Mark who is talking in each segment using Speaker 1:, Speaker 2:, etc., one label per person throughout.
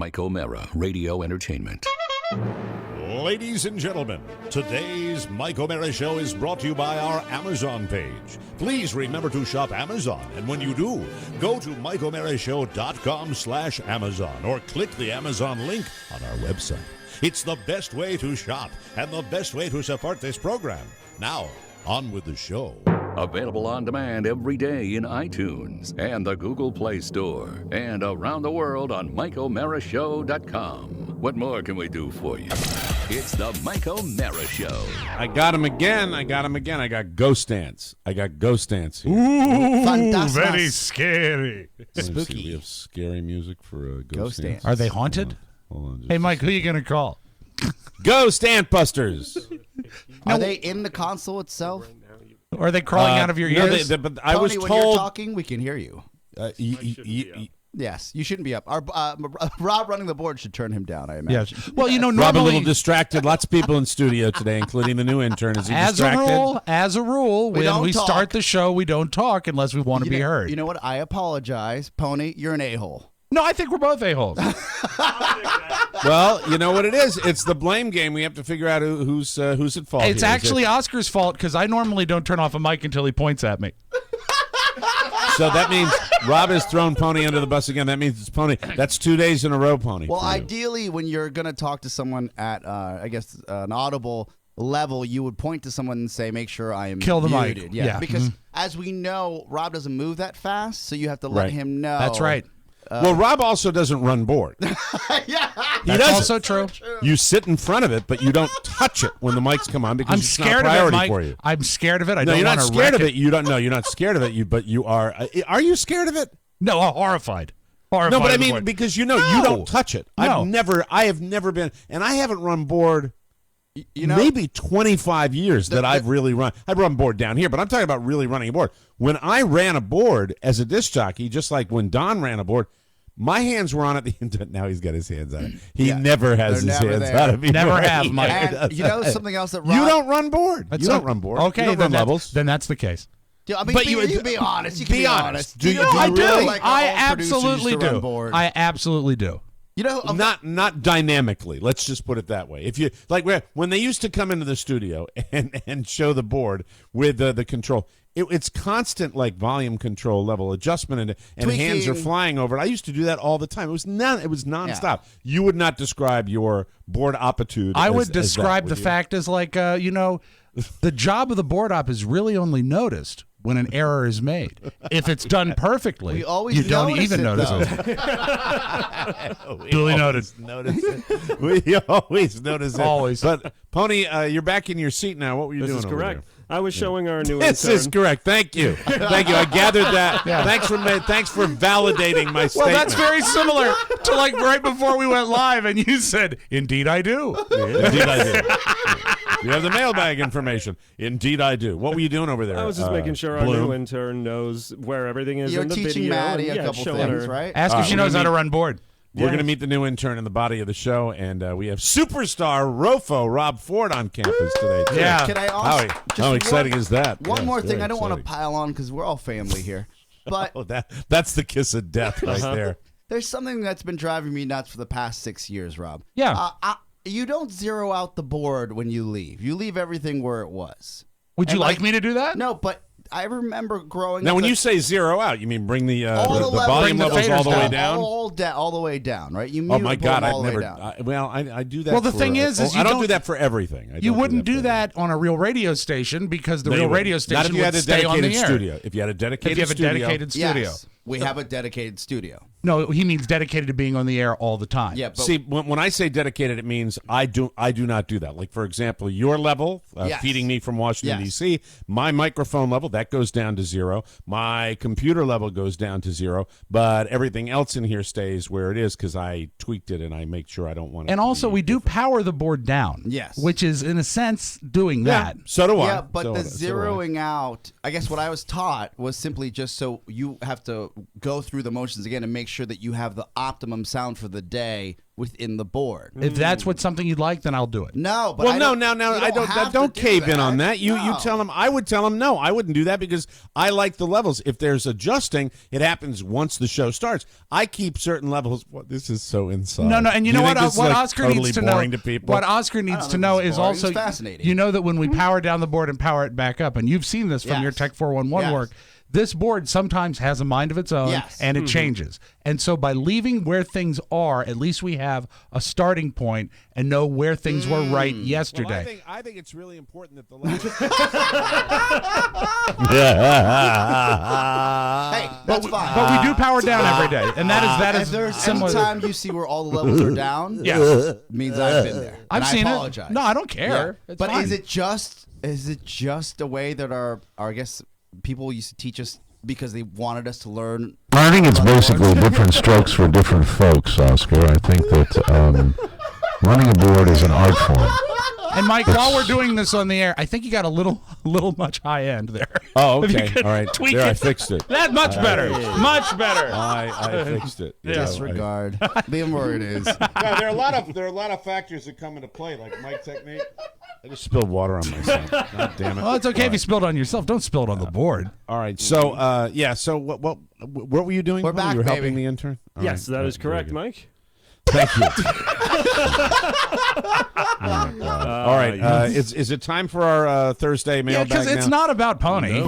Speaker 1: Mike O'Mara, Radio Entertainment.
Speaker 2: Ladies and gentlemen, today's Mike O'Mara Show is brought to you by our Amazon page. Please remember to shop Amazon, and when you do, go to MikeO'MaraShow.com/Amazon or click the Amazon link on our website. It's the best way to shop and the best way to support this program. Now, on with the show.
Speaker 1: Available on demand every day in iTunes and the Google Play Store and around the world on MikeO'MaraShow.com. What more can we do for you? It's the Mike O'Mara Show.
Speaker 3: I got him again. I got Ghost Dance. Here.
Speaker 4: Ooh,
Speaker 5: Fantasmas.
Speaker 4: very scary.
Speaker 5: Spooky.
Speaker 3: We have scary music for Ghost Dance.
Speaker 4: Are they haunted?
Speaker 3: Hold on
Speaker 4: Hey, Mike, who are you going to call?
Speaker 3: Ghost Antbusters.
Speaker 5: Are they in the console itself?
Speaker 4: Or are they crawling out of your ears?
Speaker 3: But I
Speaker 5: Tony,
Speaker 3: was
Speaker 5: when you're
Speaker 3: told.
Speaker 5: talking, we can hear you. Yes, you shouldn't be up. Rob running the board should turn him down, I imagine.
Speaker 4: Yes. Well, you know,
Speaker 3: Rob a
Speaker 4: normally,
Speaker 3: little distracted. Lots of people in studio today, including the new intern. Is he distracted?
Speaker 4: as a rule, when
Speaker 5: don't
Speaker 4: we
Speaker 5: talk.
Speaker 4: start the show, we don't talk unless we want to be heard.
Speaker 5: You know what? I apologize. Pony, you're an a-hole.
Speaker 4: No, I think we're both a-holes.
Speaker 3: Well, you know what it is? It's the blame game. We have to figure out who's at fault.
Speaker 4: It's
Speaker 3: here.
Speaker 4: actually Oscar's fault because I normally don't turn off a mic until he points at me.
Speaker 3: So that means Rob has thrown Pony under the bus again. That means it's Pony. That's 2 days in a row, Pony.
Speaker 5: Well,
Speaker 3: for you.
Speaker 5: ideally, when you're going to talk to someone at, an audible level, you would point to someone and say, make sure I am
Speaker 4: Kill the
Speaker 5: muted.
Speaker 4: mic.
Speaker 5: Yeah,
Speaker 4: Yeah.
Speaker 5: because as we know, Rob doesn't move that fast, so you have to let
Speaker 3: Right.
Speaker 5: him know.
Speaker 4: That's right.
Speaker 3: Well, Rob also doesn't run board.
Speaker 5: Yeah.
Speaker 3: He
Speaker 4: That's
Speaker 3: doesn't.
Speaker 4: also true.
Speaker 3: You sit in front of it, but you don't touch it when the mics come on because
Speaker 4: I'm
Speaker 3: it's
Speaker 4: scared
Speaker 3: not a
Speaker 4: of it,
Speaker 3: priority
Speaker 4: Mike.
Speaker 3: for you.
Speaker 4: I'm scared of it. I
Speaker 3: No,
Speaker 4: don't
Speaker 3: you're
Speaker 4: want
Speaker 3: not
Speaker 4: to
Speaker 3: scared
Speaker 4: wreck
Speaker 3: of
Speaker 4: it.
Speaker 3: it. You don't. No, you're not scared of it. But you are. Are you scared of it?
Speaker 4: No, horrified. Horrified.
Speaker 3: No, but I
Speaker 4: of the
Speaker 3: mean
Speaker 4: board.
Speaker 3: because you know
Speaker 4: No.
Speaker 3: you don't touch it.
Speaker 4: No.
Speaker 3: I have never been, and I haven't run board.
Speaker 5: You know,
Speaker 3: Maybe 25 years that I've really run. I've run board down here, but I'm talking about really running a board. When I ran a board as a disc jockey, just like when Don ran a board, my hands were on it. Now he's got his hands on it. He never has
Speaker 5: They're
Speaker 3: his
Speaker 5: never
Speaker 3: hands
Speaker 5: there.
Speaker 3: on it.
Speaker 4: Never have, Mike.
Speaker 5: and you know something else that Rob...
Speaker 3: You don't run board.
Speaker 4: That's
Speaker 3: You don't run board.
Speaker 4: Okay,
Speaker 3: You don't
Speaker 4: then,
Speaker 3: run levels.
Speaker 4: then that's the case.
Speaker 5: I mean,
Speaker 3: But
Speaker 5: you
Speaker 3: you-
Speaker 5: be honest. You can
Speaker 3: be
Speaker 5: be
Speaker 3: honest.
Speaker 5: honest.
Speaker 3: Do you-
Speaker 5: know,
Speaker 3: do
Speaker 4: I
Speaker 3: you
Speaker 4: do.
Speaker 3: really?
Speaker 5: like
Speaker 4: I
Speaker 5: all producers
Speaker 4: absolutely
Speaker 5: used to run
Speaker 4: do.
Speaker 5: boards.
Speaker 4: I absolutely do.
Speaker 5: You know,
Speaker 3: Not dynamically. Let's just put it that way. If you like, when they used to come into the studio and show the board with the control, it's constant like volume control, level adjustment, and hands are
Speaker 5: Tweaking.
Speaker 3: flying over it. I used to do that all the time. It was nonstop. You would not describe your board opitude.
Speaker 4: I
Speaker 3: as
Speaker 4: would
Speaker 3: that,
Speaker 4: describe
Speaker 3: would
Speaker 4: the
Speaker 3: you?
Speaker 4: fact as like, the job of the board op is really only noticed when an error is made. If it's done perfectly,
Speaker 5: We always
Speaker 4: you don't
Speaker 5: notice
Speaker 4: even
Speaker 5: it,
Speaker 4: notice
Speaker 5: though.
Speaker 4: it. Duly noted.
Speaker 3: We always notice it.
Speaker 4: Always.
Speaker 3: But Pony, you're back in your seat now. What were you doing?
Speaker 6: This is
Speaker 3: over
Speaker 6: correct.
Speaker 3: there?
Speaker 6: I was showing our new
Speaker 3: This
Speaker 6: intern.
Speaker 3: is correct. Thank you. Thank you. I gathered that. Thanks for validating my
Speaker 4: Well,
Speaker 3: statement.
Speaker 4: that's very similar to like right before we went live, and you said, "Indeed, I do."
Speaker 3: Indeed I do. You have the mailbag information. Indeed I do. What were you doing over there?
Speaker 6: I was just making sure our
Speaker 3: Bloom?
Speaker 6: new intern knows where everything is
Speaker 5: you're
Speaker 6: in the
Speaker 5: teaching
Speaker 6: video.
Speaker 5: Maddie
Speaker 6: and,
Speaker 5: a couple
Speaker 6: showing
Speaker 5: things,
Speaker 6: her.
Speaker 5: right?
Speaker 4: Ask if she
Speaker 3: we're
Speaker 4: knows
Speaker 3: gonna
Speaker 4: how to
Speaker 3: meet-
Speaker 4: run board.
Speaker 3: We're going to meet the new intern in the body of the show, and we have superstar Rofo Rob Ford on campus today. Too.
Speaker 4: Yeah.
Speaker 5: Can I also...
Speaker 3: How exciting is that?
Speaker 5: One
Speaker 3: Yes,
Speaker 5: more thing.
Speaker 3: very
Speaker 5: I don't want to
Speaker 3: exciting.
Speaker 5: pile on because we're all family here. But
Speaker 3: Oh, that's the kiss of death right there.
Speaker 5: there's something that's been driving me nuts for the past 6 years, Rob.
Speaker 4: Yeah.
Speaker 5: You don't zero out the board when you leave. You leave everything where it was.
Speaker 4: Would you
Speaker 5: And,
Speaker 4: like me to do that?
Speaker 5: No, but I remember growing
Speaker 3: Now,
Speaker 5: up...
Speaker 3: when
Speaker 5: that
Speaker 3: you say zero out, you mean bring the
Speaker 5: all
Speaker 3: volume
Speaker 4: Bring the
Speaker 3: levels all the
Speaker 4: faders
Speaker 3: way
Speaker 4: down.
Speaker 3: down?
Speaker 5: all the way down, right? You
Speaker 3: Oh
Speaker 5: mute
Speaker 3: my
Speaker 5: and pull
Speaker 3: God!
Speaker 5: them all
Speaker 3: I've
Speaker 5: the way
Speaker 3: never.
Speaker 5: down.
Speaker 3: I do that.
Speaker 4: Well, the
Speaker 3: for,
Speaker 4: thing is
Speaker 3: I
Speaker 4: you
Speaker 3: don't
Speaker 4: don't-
Speaker 3: do that for everything.
Speaker 4: You wouldn't
Speaker 3: for
Speaker 4: do
Speaker 3: everything.
Speaker 4: that on a real radio station because the
Speaker 3: No, you
Speaker 4: real
Speaker 3: wouldn't.
Speaker 4: radio
Speaker 3: Not
Speaker 4: station
Speaker 3: if you had
Speaker 4: would
Speaker 3: a
Speaker 4: stay on
Speaker 3: dedicated
Speaker 4: the air.
Speaker 3: studio. If you had a dedicated
Speaker 4: If you have a
Speaker 3: studio,
Speaker 4: dedicated studio.
Speaker 5: Yes, we have a dedicated studio.
Speaker 4: No, he means dedicated to being on the air all the time.
Speaker 5: Yeah, but
Speaker 3: See, when I say dedicated, it means I do not do that. Like, for example, your level,
Speaker 5: Yes.
Speaker 3: feeding me from Washington,
Speaker 5: Yes.
Speaker 3: D.C., my microphone level, that goes down to 0. My computer level goes down to 0. But everything else in here stays where it is because I tweaked it and I make sure I don't want it
Speaker 4: And
Speaker 3: to
Speaker 4: also,
Speaker 3: be
Speaker 4: we do
Speaker 3: different.
Speaker 4: power the board down.
Speaker 5: Yes.
Speaker 4: Which is, in a sense, doing
Speaker 3: Yeah,
Speaker 4: that.
Speaker 3: so do I.
Speaker 5: yeah, but
Speaker 3: So
Speaker 5: the
Speaker 3: do I.
Speaker 5: zeroing out, I guess what I was taught was simply just so you have to go through the motions again and make sure that you have the optimum sound for the day within the board.
Speaker 4: If that's what something you'd like, then I'll do it.
Speaker 5: No, but
Speaker 3: Well,
Speaker 5: I
Speaker 3: no,
Speaker 5: don't- you
Speaker 3: I don't.
Speaker 5: have
Speaker 3: Don't
Speaker 5: to do
Speaker 3: cave in on that. You
Speaker 5: No.
Speaker 3: tell him. I would tell him no. I wouldn't do that because I like the levels. If there's adjusting, it happens once the show starts. I keep certain levels. What? This is so inside.
Speaker 4: No, and you
Speaker 3: Do
Speaker 4: know what?
Speaker 3: think this is,
Speaker 4: What
Speaker 3: like,
Speaker 4: Oscar
Speaker 3: totally
Speaker 4: needs to know.
Speaker 3: boring to people?
Speaker 4: What Oscar needs to
Speaker 5: think
Speaker 4: know
Speaker 5: this is
Speaker 4: is
Speaker 5: boring.
Speaker 4: also
Speaker 5: It's fascinating.
Speaker 4: You know that when we power down the board and power it back up, and you've seen this from
Speaker 5: Yes.
Speaker 4: your Tech 411
Speaker 5: Yes.
Speaker 4: work. This board sometimes has a mind of its own,
Speaker 5: Yes.
Speaker 4: and it changes. And so by leaving where things are, at least we have a starting point and know where things were right
Speaker 3: Well,
Speaker 4: yesterday.
Speaker 3: I think it's really important that the levels.
Speaker 5: Hey, that's fine.
Speaker 4: But we do power down every day, and that
Speaker 5: if
Speaker 4: is
Speaker 5: there's
Speaker 4: similar.
Speaker 5: any time you see where all the levels are down,
Speaker 4: Yeah.
Speaker 5: means I've been there.
Speaker 4: I've
Speaker 5: And
Speaker 4: seen
Speaker 5: I apologize.
Speaker 4: it. No, I don't care.
Speaker 5: Yeah.
Speaker 4: It's
Speaker 5: But
Speaker 4: fine.
Speaker 5: is it just a way that our I guess people used to teach us because they wanted us to learn?
Speaker 7: I think it's basically different strokes for different folks, Oscar. I think that running a board is an art form.
Speaker 4: And Mike, while we're doing this on the air, I think you got a little much high end there.
Speaker 3: Oh,
Speaker 4: If you
Speaker 3: okay.
Speaker 4: could
Speaker 3: All right.
Speaker 4: tweak
Speaker 3: There, I
Speaker 4: it.
Speaker 3: fixed it.
Speaker 4: That much better. Much better.
Speaker 3: I fixed it. You know,
Speaker 5: Disregard. Leave them where it is.
Speaker 3: Yeah, there are a lot of factors that come into play, like mic technique. I just spilled water on myself. God damn it!
Speaker 4: Well, it's okay if you spilled it on yourself. Don't spill it on the board.
Speaker 3: All right, so yeah, so what were you doing?
Speaker 5: We're
Speaker 3: Paul?
Speaker 5: back,
Speaker 3: You were helping
Speaker 5: baby.
Speaker 3: the intern. All
Speaker 6: Yes,
Speaker 3: right,
Speaker 6: that
Speaker 3: all
Speaker 6: is
Speaker 3: right, very
Speaker 6: correct,
Speaker 3: good.
Speaker 6: Mike.
Speaker 3: Thank you. All right, is it time for our Thursday
Speaker 4: Yeah,
Speaker 3: mailbag
Speaker 4: because it's
Speaker 3: now?
Speaker 4: not about Pony.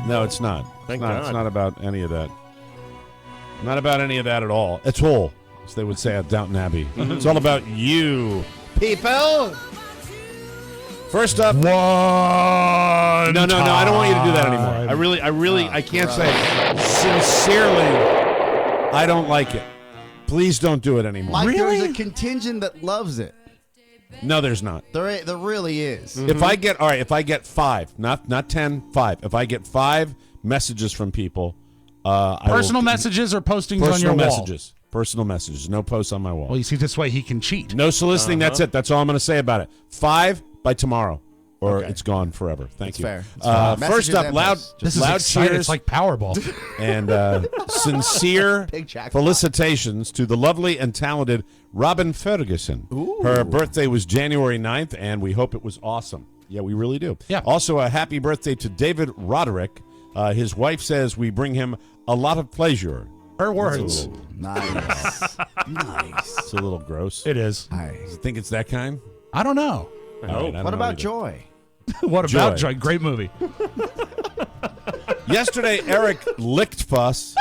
Speaker 3: No, it's not.
Speaker 6: Thank
Speaker 3: It's
Speaker 6: God.
Speaker 3: not about any of that. Not about any of that at all. It's all, as they would say at Downton Abbey. It's all about you, people. First up.
Speaker 4: One.
Speaker 3: No, I don't want you to do that anymore. I really, I can't say sincerely. I don't like it. Please don't do it anymore.
Speaker 5: Mike,
Speaker 4: Really?
Speaker 5: there's a contingent that loves it.
Speaker 3: No, there's not.
Speaker 5: There really is.
Speaker 3: If I get 5, not 10, 5. If I get 5 messages from people,
Speaker 4: Personal messages or postings on your
Speaker 3: personal
Speaker 4: wall?
Speaker 3: messages. Personal messages. No posts on my wall.
Speaker 4: Well, you see, this way he can cheat.
Speaker 3: No soliciting. That's it. That's all I'm going to say about it. 5 by tomorrow, or
Speaker 5: Okay.
Speaker 3: it's gone forever. Thank you.
Speaker 5: fair. It's fine.
Speaker 3: First
Speaker 5: Messages
Speaker 3: up,
Speaker 5: and
Speaker 3: loud,
Speaker 5: posts.
Speaker 4: This is
Speaker 3: loud
Speaker 4: exciting.
Speaker 3: cheers
Speaker 4: It's like Powerball.
Speaker 3: and sincere
Speaker 5: Big jackpot.
Speaker 3: felicitations to the lovely and talented Robin Ferguson. Her birthday was January 9th, and we hope it was awesome. Yeah, we really do.
Speaker 4: Yeah.
Speaker 3: Also, a happy birthday to David Roderick. His wife says we bring him a lot of pleasure.
Speaker 4: Her words.
Speaker 5: Nice. Nice.
Speaker 3: It's a little gross.
Speaker 4: It is.
Speaker 5: Nice.
Speaker 3: You think it's that kind?
Speaker 4: I don't know.
Speaker 3: All right, I don't
Speaker 5: What
Speaker 3: know
Speaker 5: about
Speaker 3: either.
Speaker 5: Joy?
Speaker 4: What about
Speaker 3: Joy.
Speaker 4: Joy? Great movie.
Speaker 3: Yesterday, Eric Lichtfuss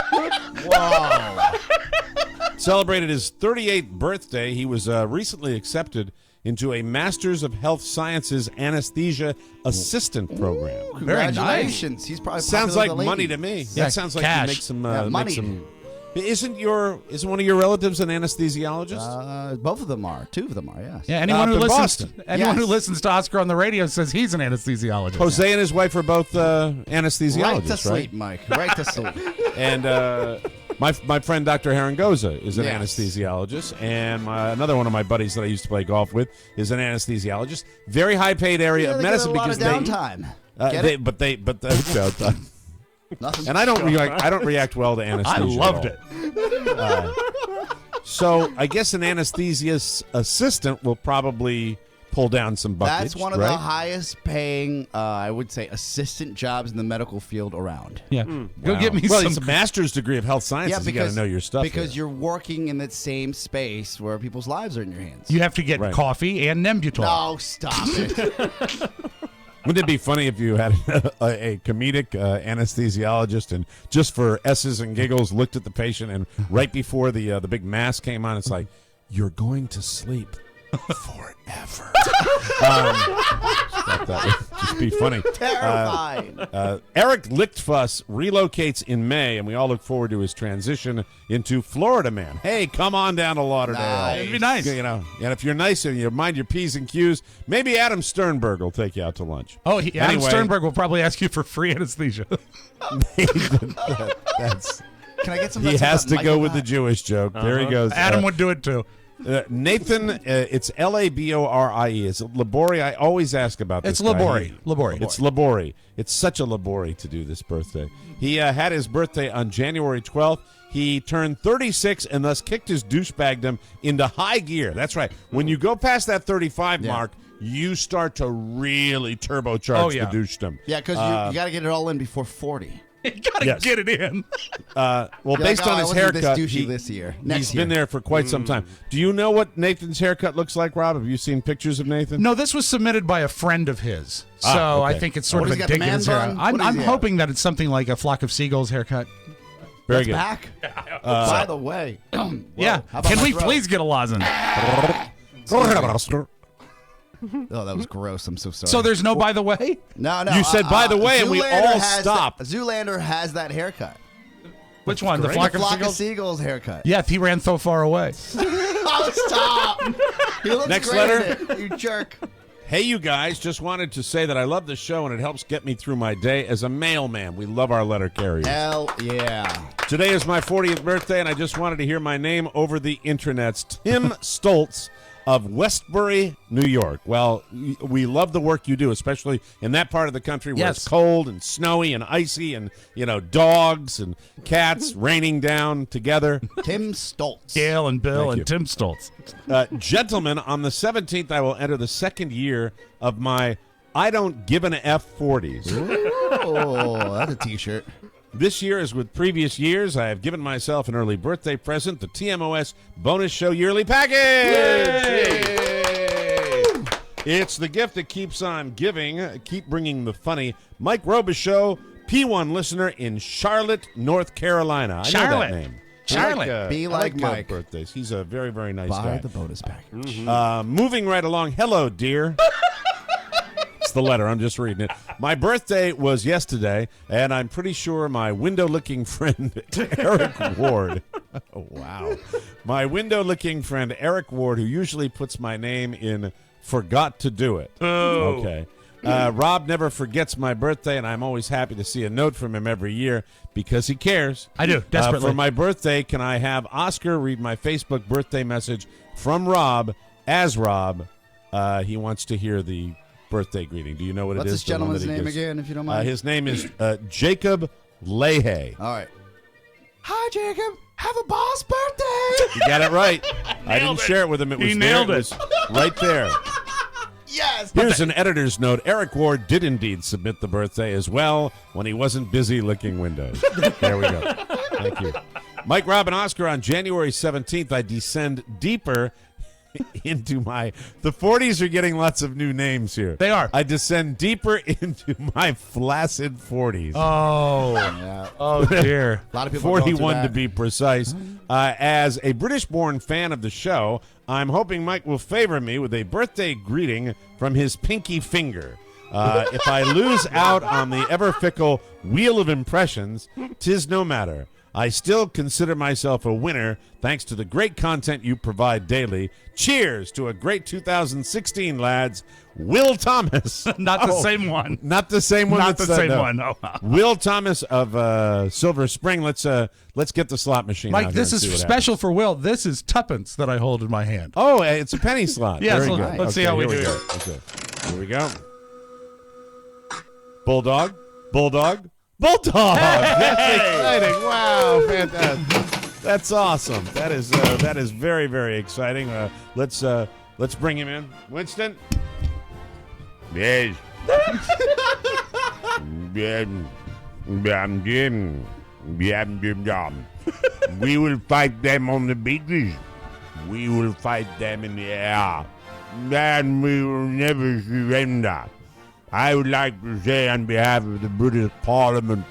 Speaker 3: celebrated his 38th birthday. He was recently accepted into a Master's of Health Sciences Anesthesia Assistant program.
Speaker 4: Very nice.
Speaker 5: Congratulations. He's probably
Speaker 3: Sounds
Speaker 5: popular
Speaker 3: like
Speaker 5: with the
Speaker 3: money
Speaker 5: ladies.
Speaker 3: to me.
Speaker 4: Yeah,
Speaker 3: That sounds like
Speaker 4: cash.
Speaker 3: you make some.
Speaker 5: Yeah, money.
Speaker 3: Make some. Isn't one of your relatives an anesthesiologist?
Speaker 5: Both of them are. 2 of them are, yes.
Speaker 4: Yeah, anyone
Speaker 3: Up
Speaker 4: who
Speaker 3: in
Speaker 4: listens,
Speaker 3: Boston.
Speaker 4: anyone who
Speaker 5: Yes.
Speaker 4: listens to Oscar on the radio says he's an anesthesiologist.
Speaker 3: Jose and his wife are both
Speaker 5: Right
Speaker 3: anesthesiologists,
Speaker 5: to sleep, Mike. Right to sleep.
Speaker 3: And my friend Dr. Harangoza is an
Speaker 5: Yes.
Speaker 3: anesthesiologist, and another one of my buddies that I used to play golf with is an anesthesiologist. Very high paid area
Speaker 5: Yeah,
Speaker 3: of
Speaker 5: they get
Speaker 3: medicine
Speaker 5: a lot
Speaker 3: because
Speaker 5: of downtime. Get
Speaker 3: they,
Speaker 5: it?
Speaker 3: but they
Speaker 5: Nothing.
Speaker 3: and I don't react well to
Speaker 4: I
Speaker 3: anesthesia.
Speaker 4: loved
Speaker 3: at
Speaker 4: it.
Speaker 3: all. So I guess an anesthesia assistant will probably pull down some buckets.
Speaker 5: That's one of
Speaker 3: right?
Speaker 5: the highest paying, I would say, assistant jobs in the medical field around.
Speaker 4: Yeah. Go get me
Speaker 3: Well,
Speaker 4: some.
Speaker 3: it's a master's degree of health sciences. You got to know your stuff.
Speaker 5: Because
Speaker 3: there.
Speaker 5: you're working in that same space where people's lives are in your hands.
Speaker 4: You have to get
Speaker 3: Right.
Speaker 4: coffee and Nembutal.
Speaker 5: No, stop it.
Speaker 3: Wouldn't it be funny if you had a comedic anesthesiologist and just for S's and giggles looked at the patient and right before the big mask came on, it's like, you're going to sleep forever. Thought that would just be funny.
Speaker 5: Terrifying.
Speaker 3: Eric Lichtfuss relocates in May, and we all look forward to his transition into Florida Man. Hey, come on down to Lauderdale.
Speaker 5: Nice.
Speaker 4: It'd be nice.
Speaker 3: You know, and if you're nice and you mind your P's and Q's, maybe Adam Sternberg will take you out to lunch.
Speaker 4: Oh, Adam
Speaker 3: Anyway.
Speaker 4: Sternberg will probably ask you for free anesthesia.
Speaker 3: That's
Speaker 5: Can I get some?
Speaker 3: he
Speaker 5: of that
Speaker 3: has
Speaker 5: stuff
Speaker 3: to
Speaker 5: that
Speaker 3: go
Speaker 5: Michael
Speaker 3: with the
Speaker 5: got?
Speaker 3: Jewish joke. There he goes.
Speaker 4: Adam would do it too.
Speaker 3: Nathan, it's Laborie. Is it Labori? I always ask about this.
Speaker 4: It's
Speaker 3: guy.
Speaker 4: Labori. Labori.
Speaker 3: It's Labori. It's such a Labori to do this birthday. He had his birthday on January 12th. He turned 36 and thus kicked his douchebagdom into high gear. That's right. When you go past that 35 mark, you start to really turbocharge the douchedom.
Speaker 5: Yeah, because you got to get it all in before 40.
Speaker 4: You gotta get it in.
Speaker 3: Well,
Speaker 5: You're
Speaker 3: based
Speaker 5: like,
Speaker 3: on
Speaker 5: I
Speaker 3: his
Speaker 5: wasn't
Speaker 3: haircut,
Speaker 5: this douchey this year.
Speaker 3: He's been there for quite some time. Do you know what Nathan's haircut looks like, Rob? Have you seen pictures of Nathan?
Speaker 4: No, this was submitted by a friend of his. So
Speaker 3: okay.
Speaker 4: I think it's sort
Speaker 5: What,
Speaker 4: of
Speaker 5: he's
Speaker 4: a
Speaker 5: got the
Speaker 4: dig in
Speaker 5: man
Speaker 4: his hair.
Speaker 5: bun?
Speaker 4: I'm
Speaker 5: What does he have?
Speaker 4: hoping that it's something like a Flock of Seagulls haircut.
Speaker 3: Very
Speaker 5: That's
Speaker 3: good.
Speaker 5: back. By the way.
Speaker 4: Yeah.
Speaker 5: How about
Speaker 4: Can
Speaker 5: my
Speaker 4: we
Speaker 5: throat?
Speaker 4: please get a lozenge?
Speaker 5: Oh, that was gross. I'm so sorry.
Speaker 4: So there's no by the way?
Speaker 5: no.
Speaker 3: You said, by the way, and we
Speaker 5: Zoolander
Speaker 3: all
Speaker 5: has
Speaker 3: stopped.
Speaker 5: Zoolander has that haircut.
Speaker 4: Which one? The
Speaker 5: The
Speaker 4: Flock of
Speaker 5: Flock of
Speaker 4: Seagulls?
Speaker 5: Seagulls haircut.
Speaker 4: Yeah, he ran so far away.
Speaker 5: Oh, stop. He looks
Speaker 3: Next
Speaker 5: great
Speaker 3: letter.
Speaker 5: in it, you jerk.
Speaker 3: Hey, you guys, just wanted to say that I love the show and it helps get me through my day as a mailman. We love our letter carriers.
Speaker 5: Hell yeah.
Speaker 3: Today is my 40th birthday, and I just wanted to hear my name over the internets. Tim Stoltz of Westbury, New York. Well, we love the work you do, especially in that part of the country where it's
Speaker 4: Yes.
Speaker 3: cold and snowy and icy and, dogs and cats raining down together.
Speaker 5: Tim Stoltz.
Speaker 4: Gail and Bill
Speaker 3: Thank
Speaker 4: and
Speaker 3: you.
Speaker 4: Tim Stoltz.
Speaker 3: Gentlemen, on the 17th, I will enter the second year of my I Don't Give an F 40s.
Speaker 5: Oh, that's a T-shirt.
Speaker 3: This year, as with previous years, I have given myself an early birthday present, the TMOS Bonus Show Yearly Package! Yay! It's the gift that keeps on giving. Keep bringing the funny. Mike Robichaux, P1 listener in Charlotte, North Carolina. I know
Speaker 4: Charlotte.
Speaker 3: that name.
Speaker 4: Charlotte.
Speaker 5: Be
Speaker 3: I
Speaker 5: like Mike.
Speaker 3: birthdays. He's a very, very nice
Speaker 5: Buy
Speaker 3: guy.
Speaker 5: the bonus package.
Speaker 3: Moving right along. Hello, dear. It's the letter. I'm just reading it. My birthday was yesterday, and I'm pretty sure my window-licking friend, Eric Ward. Oh, wow. My window-licking friend, Eric Ward, who usually puts my name in forgot to do it. Oh. Okay. Rob never forgets my birthday, and I'm always happy to see a note from him every year because he cares.
Speaker 4: I do, desperately.
Speaker 3: For my birthday, can I have Oscar read my Facebook birthday message from Rob as Rob? He wants to hear the birthday greeting. Do you know what
Speaker 5: What's
Speaker 3: it is?
Speaker 5: this gentleman's name again, if you don't mind?
Speaker 3: His name is Jacob Leahy.
Speaker 5: All right. Hi, Jacob. Have a boss birthday.
Speaker 3: You got it right. I didn't share it with him. It was
Speaker 4: He
Speaker 3: there.
Speaker 4: nailed
Speaker 3: It
Speaker 4: it.
Speaker 3: was right there.
Speaker 5: Yes.
Speaker 3: Here's an editor's note. Eric Ward did indeed submit the birthday as well when he wasn't busy licking windows. There we go. Thank you. Mike, Rob, and Oscar, on January 17th, I descend deeper into my... The 40s are getting lots of new names here.
Speaker 4: They are.
Speaker 3: I descend deeper into my flaccid 40s.
Speaker 4: Oh.
Speaker 5: Yeah.
Speaker 4: Oh, dear.
Speaker 5: A lot of people are going through
Speaker 3: 41 to
Speaker 5: that.
Speaker 3: be precise. As a British-born fan of the show, I'm hoping Mike will favor me with a birthday greeting from his pinky finger. If I lose out on the ever-fickle Wheel of Impressions, 'tis no matter. I still consider myself a winner thanks to the great content you provide daily. Cheers to a great 2016, lads. Will Thomas.
Speaker 4: Not the same one.
Speaker 3: Not the same one.
Speaker 4: Not the
Speaker 3: that's,
Speaker 4: same
Speaker 3: no.
Speaker 4: one. Oh.
Speaker 3: Will Thomas of Silver Spring. Let's get the slot machine.
Speaker 4: Mike,
Speaker 3: out
Speaker 4: this
Speaker 3: here
Speaker 4: is
Speaker 3: and see what
Speaker 4: special
Speaker 3: happens.
Speaker 4: for Will. This is tuppence that I hold in my hand.
Speaker 3: Oh, it's a penny slot.
Speaker 4: Yes,
Speaker 3: Very
Speaker 4: let's
Speaker 3: good.
Speaker 4: see how we
Speaker 3: here
Speaker 4: do
Speaker 3: go. Okay. Here we go. Bulldog. Bulldog. Bulldog. That's exciting. Wow, fantastic. That's awesome. That is very, very exciting. Let's bring him in. Winston. Yes. We will fight them on the beaches. We will fight them in the air. And we will never surrender. I would like to say on behalf of the British Parliament,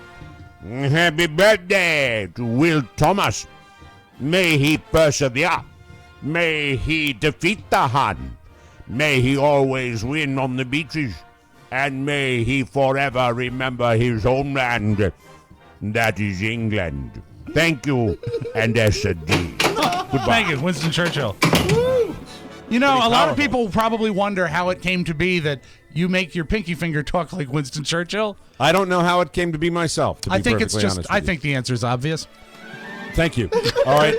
Speaker 3: happy birthday to Will Thomas. May he persevere. May he defeat the Hun. May he always win on the beaches. And may he forever remember his homeland. That is England. Thank you, and S.A.D. Goodbye.
Speaker 4: Thank you, Winston Churchill. You know, a lot of people probably wonder how it came to be that you make your pinky finger talk like Winston Churchill.
Speaker 3: I don't know how it came to be myself, to be
Speaker 4: I think it's
Speaker 3: perfectly
Speaker 4: just.
Speaker 3: honest
Speaker 4: I
Speaker 3: with you.
Speaker 4: think the answer is obvious.
Speaker 3: Thank you. All right.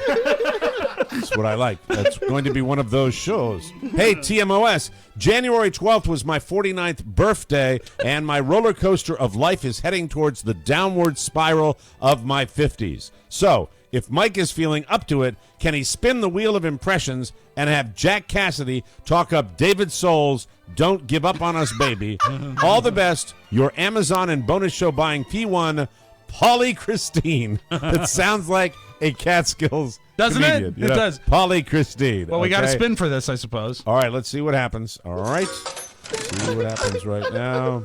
Speaker 3: That's what I like. That's going to be one of those shows. Hey, TMOS, January 12th was my 49th birthday, and my roller coaster of life is heading towards the downward spiral of my 50s. So, if Mike is feeling up to it, can he spin the wheel of impressions and have Jack Cassidy talk up David Soul's Don't Give Up on Us, Baby? All the best, your Amazon and bonus show buying P1, Pauly Christine. That sounds like a Catskills
Speaker 4: Doesn't
Speaker 3: comedian,
Speaker 4: it? It does.
Speaker 3: Pauly Christine.
Speaker 4: Well, we got to
Speaker 3: okay?
Speaker 4: spin for this, I suppose.
Speaker 3: All right, let's see what happens. All right. See what happens right now.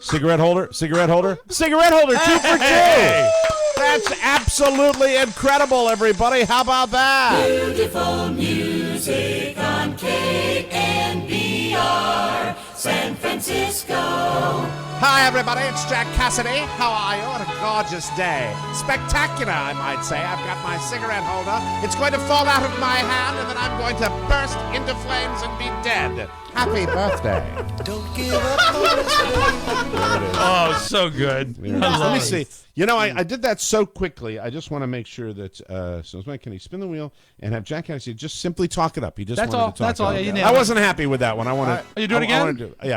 Speaker 3: Cigarette holder, cigarette holder, cigarette holder, 2 for 2. That's absolutely incredible, everybody. How about that?
Speaker 8: Beautiful music on KNBR, San Francisco.
Speaker 3: Hi, everybody. It's Jack Cassidy. How are you? What a gorgeous day. Spectacular, I might say. I've got my cigarette holder. It's going to fall out of my hand, and then I'm going to burst into flames and be dead. Happy birthday.
Speaker 8: Don't give up on us, baby.
Speaker 4: Oh, so good.
Speaker 3: Let me see. You know, I did that so quickly. I just want to make sure that, so can he spin the wheel and have Jack Cassidy just simply talk it up? He just
Speaker 4: That's
Speaker 3: wanted
Speaker 4: all.
Speaker 3: to talk
Speaker 4: That's
Speaker 3: it
Speaker 4: all.
Speaker 3: up.
Speaker 4: Yeah, you
Speaker 3: I
Speaker 4: nailed it.
Speaker 3: wasn't happy with that one. I want to.
Speaker 4: You do it again?
Speaker 3: I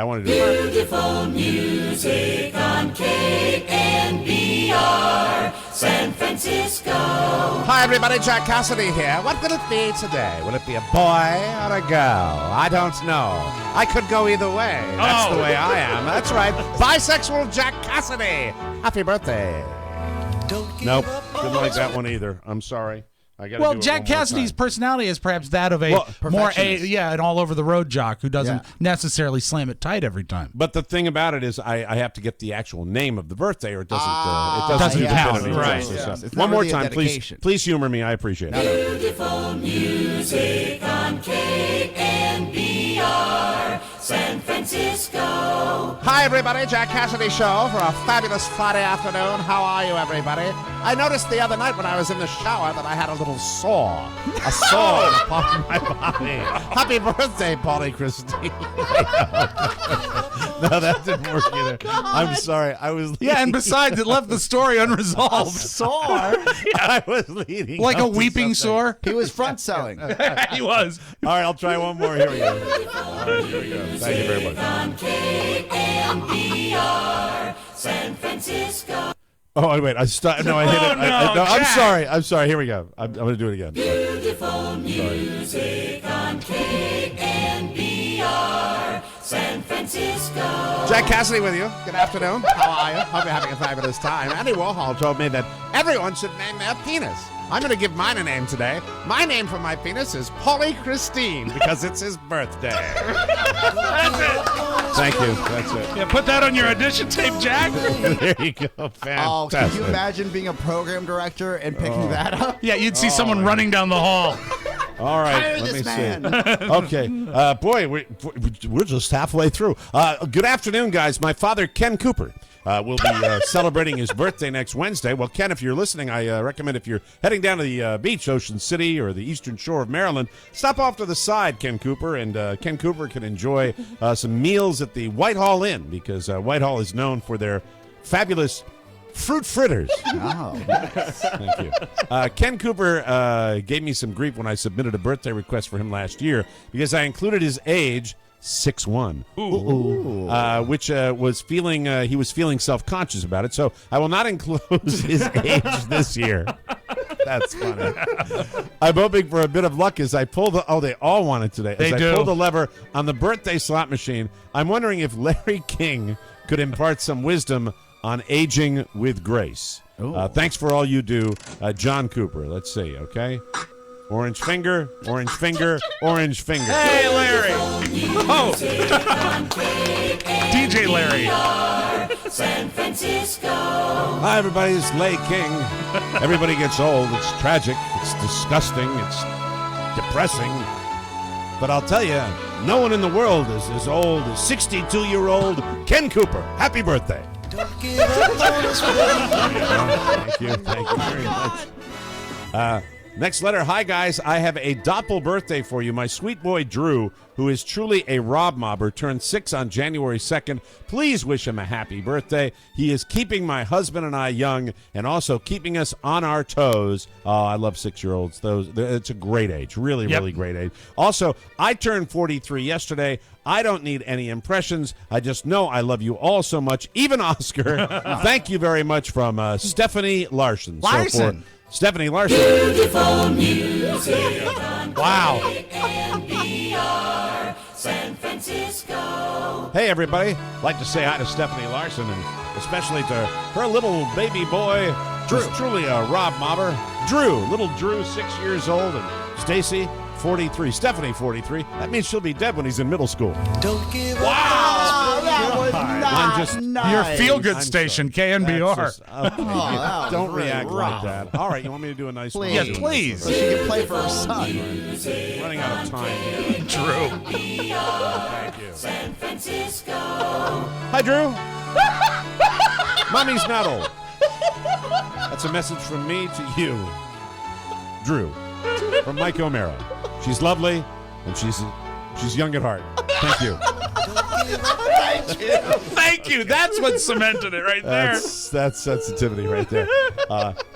Speaker 3: want to do it.
Speaker 8: Beautiful music on KNBR, San Francisco.
Speaker 3: Hi, everybody. Jack Cassidy here. What will it be today? Will it be a boy or a girl? I don't know. I could go either way. That's the way I am. That's right. Bisexual Jack Cassidy. Happy birthday. Nope. Didn't like that one either. I'm sorry. I gotta
Speaker 4: Well,
Speaker 3: do it
Speaker 4: Jack
Speaker 3: one more
Speaker 4: Cassidy's
Speaker 3: time.
Speaker 4: personality is perhaps that of a
Speaker 3: Well,
Speaker 4: an all over the road jock who doesn't necessarily slam it tight every time.
Speaker 3: But the thing about it is, I have to get the actual name of the birthday, or it doesn't.
Speaker 4: Doesn't
Speaker 3: do the
Speaker 4: count,
Speaker 3: penalty
Speaker 4: right.
Speaker 3: justice.
Speaker 5: Yes. It's
Speaker 3: One
Speaker 5: not
Speaker 3: more
Speaker 5: really a
Speaker 3: time, please.
Speaker 5: dedication.
Speaker 3: Please humor me. I appreciate it.
Speaker 8: Beautiful music on KNBR, San Francisco.
Speaker 3: Hi, everybody. Jack Cassidy Show for a fabulous Friday afternoon. How are you, everybody? I noticed the other night when I was in the shower that I had a little sore. A sore in a part of my body. Happy birthday, Pauly Christine. No, that didn't work either. I'm sorry. I was leading.
Speaker 4: Yeah, and besides, it left the story unresolved.
Speaker 5: Sore.
Speaker 3: I was leading.
Speaker 4: Like a
Speaker 3: up to
Speaker 4: weeping
Speaker 3: something.
Speaker 4: sore.
Speaker 5: He was front selling.
Speaker 4: He was.
Speaker 3: All right, I'll try one more. Here we go. All right, here we go. Thank you very much.
Speaker 8: On KNBR, San Francisco.
Speaker 3: Oh, wait. I stopped. No, I hit it.
Speaker 4: no,
Speaker 3: no, I'm
Speaker 4: Jack.
Speaker 3: sorry. I'm sorry. Here we go. I'm going to do it again.
Speaker 8: Beautiful music on KNBR, San Francisco.
Speaker 3: Jack Cassidy with you. Good afternoon. How are you? Hope you're having a fabulous time. Andy Warhol told me that everyone should name their penis. I'm going to give mine a name today. My name for my penis is Pauly Christine because it's his birthday. Thank you. That's it.
Speaker 4: Yeah, put that on your audition tape, Jack.
Speaker 3: There you go. Fantastic.
Speaker 5: Oh, can you imagine being a program director and picking that up?
Speaker 4: Yeah, you'd see someone running down the hall.
Speaker 3: All right,
Speaker 5: Hire
Speaker 3: let me
Speaker 5: this man.
Speaker 3: see. Okay, boy, we're just halfway through. Good afternoon, guys. My father, Ken Cooper, will be celebrating his birthday next Wednesday. Well, Ken, if you're listening, I recommend if you're heading down to the beach, Ocean City, or the eastern shore of Maryland, stop off to the side, Ken Cooper, and Ken Cooper can enjoy some meals at the Whitehall Inn, because Whitehall is known for their fabulous fruit fritters.
Speaker 5: Oh.
Speaker 3: Thank you. Ken Cooper gave me some grief when I submitted a birthday request for him last year because I included his age, 6'1", which was feeling he was feeling self-conscious about it. So I will not include his age this year. That's funny. I'm hoping for a bit of luck as I pull the. Oh, they all want it today. As
Speaker 4: They
Speaker 3: I
Speaker 4: do.
Speaker 3: pull the lever on the birthday slot machine, I'm wondering if Larry King could impart some wisdom on aging with grace. Thanks for all you do, John Cooper. Let's see, okay? Orange finger, orange finger, orange finger.
Speaker 4: Hey, Larry. Oh. DJ Larry.
Speaker 8: San Francisco.
Speaker 3: Hi, everybody. It's Lay King. Everybody gets old. It's tragic. It's disgusting. It's depressing. But I'll tell you, no one in the world is as old as 62-year-old Ken Cooper. Happy birthday.
Speaker 8: Don't give up on us, baby.
Speaker 3: Thank you. Thank you very much. Next letter. Hi, guys. I have a doppel birthday for you. My sweet boy, Drew, who is truly a Rob Mobber, turned 6 on January 2nd. Please wish him a happy birthday. He is keeping my husband and I young and also keeping us on our toes. Oh, I love 6-year-olds. It's a great age. Really, really great age. Also, I turned 43 yesterday. I don't need any impressions. I just know I love you all so much. Even Oscar. Thank you very much from Stephanie Larson.
Speaker 4: Larson.
Speaker 3: So for Stephanie Larson.
Speaker 8: Beautiful music on
Speaker 4: Wow.
Speaker 8: KNBR San Francisco.
Speaker 3: Hey, everybody. I'd like to say hi to Stephanie Larson and especially to her little baby boy, Drew. Who's truly a Rob Mobber. Little Drew, 6 years old, and Stacy, 43. Stephanie, 43. That means she'll be dead when he's in middle school.
Speaker 5: Don't give wow, that was
Speaker 3: I'm just-
Speaker 5: nice.
Speaker 4: Your feel-good
Speaker 3: I'm
Speaker 4: station,
Speaker 3: sorry.
Speaker 4: KNBR.
Speaker 3: That's just- okay.
Speaker 5: that
Speaker 3: Don't
Speaker 5: was really
Speaker 3: react
Speaker 5: rough.
Speaker 3: like that. All right, you want me to do a nice one?
Speaker 5: Please.
Speaker 4: Yes, please.
Speaker 5: So she can play for her son.
Speaker 3: Running out of time here.
Speaker 4: Drew.
Speaker 3: Thank you.
Speaker 8: San Francisco.
Speaker 3: Hi, Drew. Mommy's not old. That's a message from me to you, Drew, from Mike O'Mara. She's lovely, and she's young at heart. Thank you.
Speaker 4: Thank you. That's what cemented it right there.
Speaker 3: That's sensitivity right there.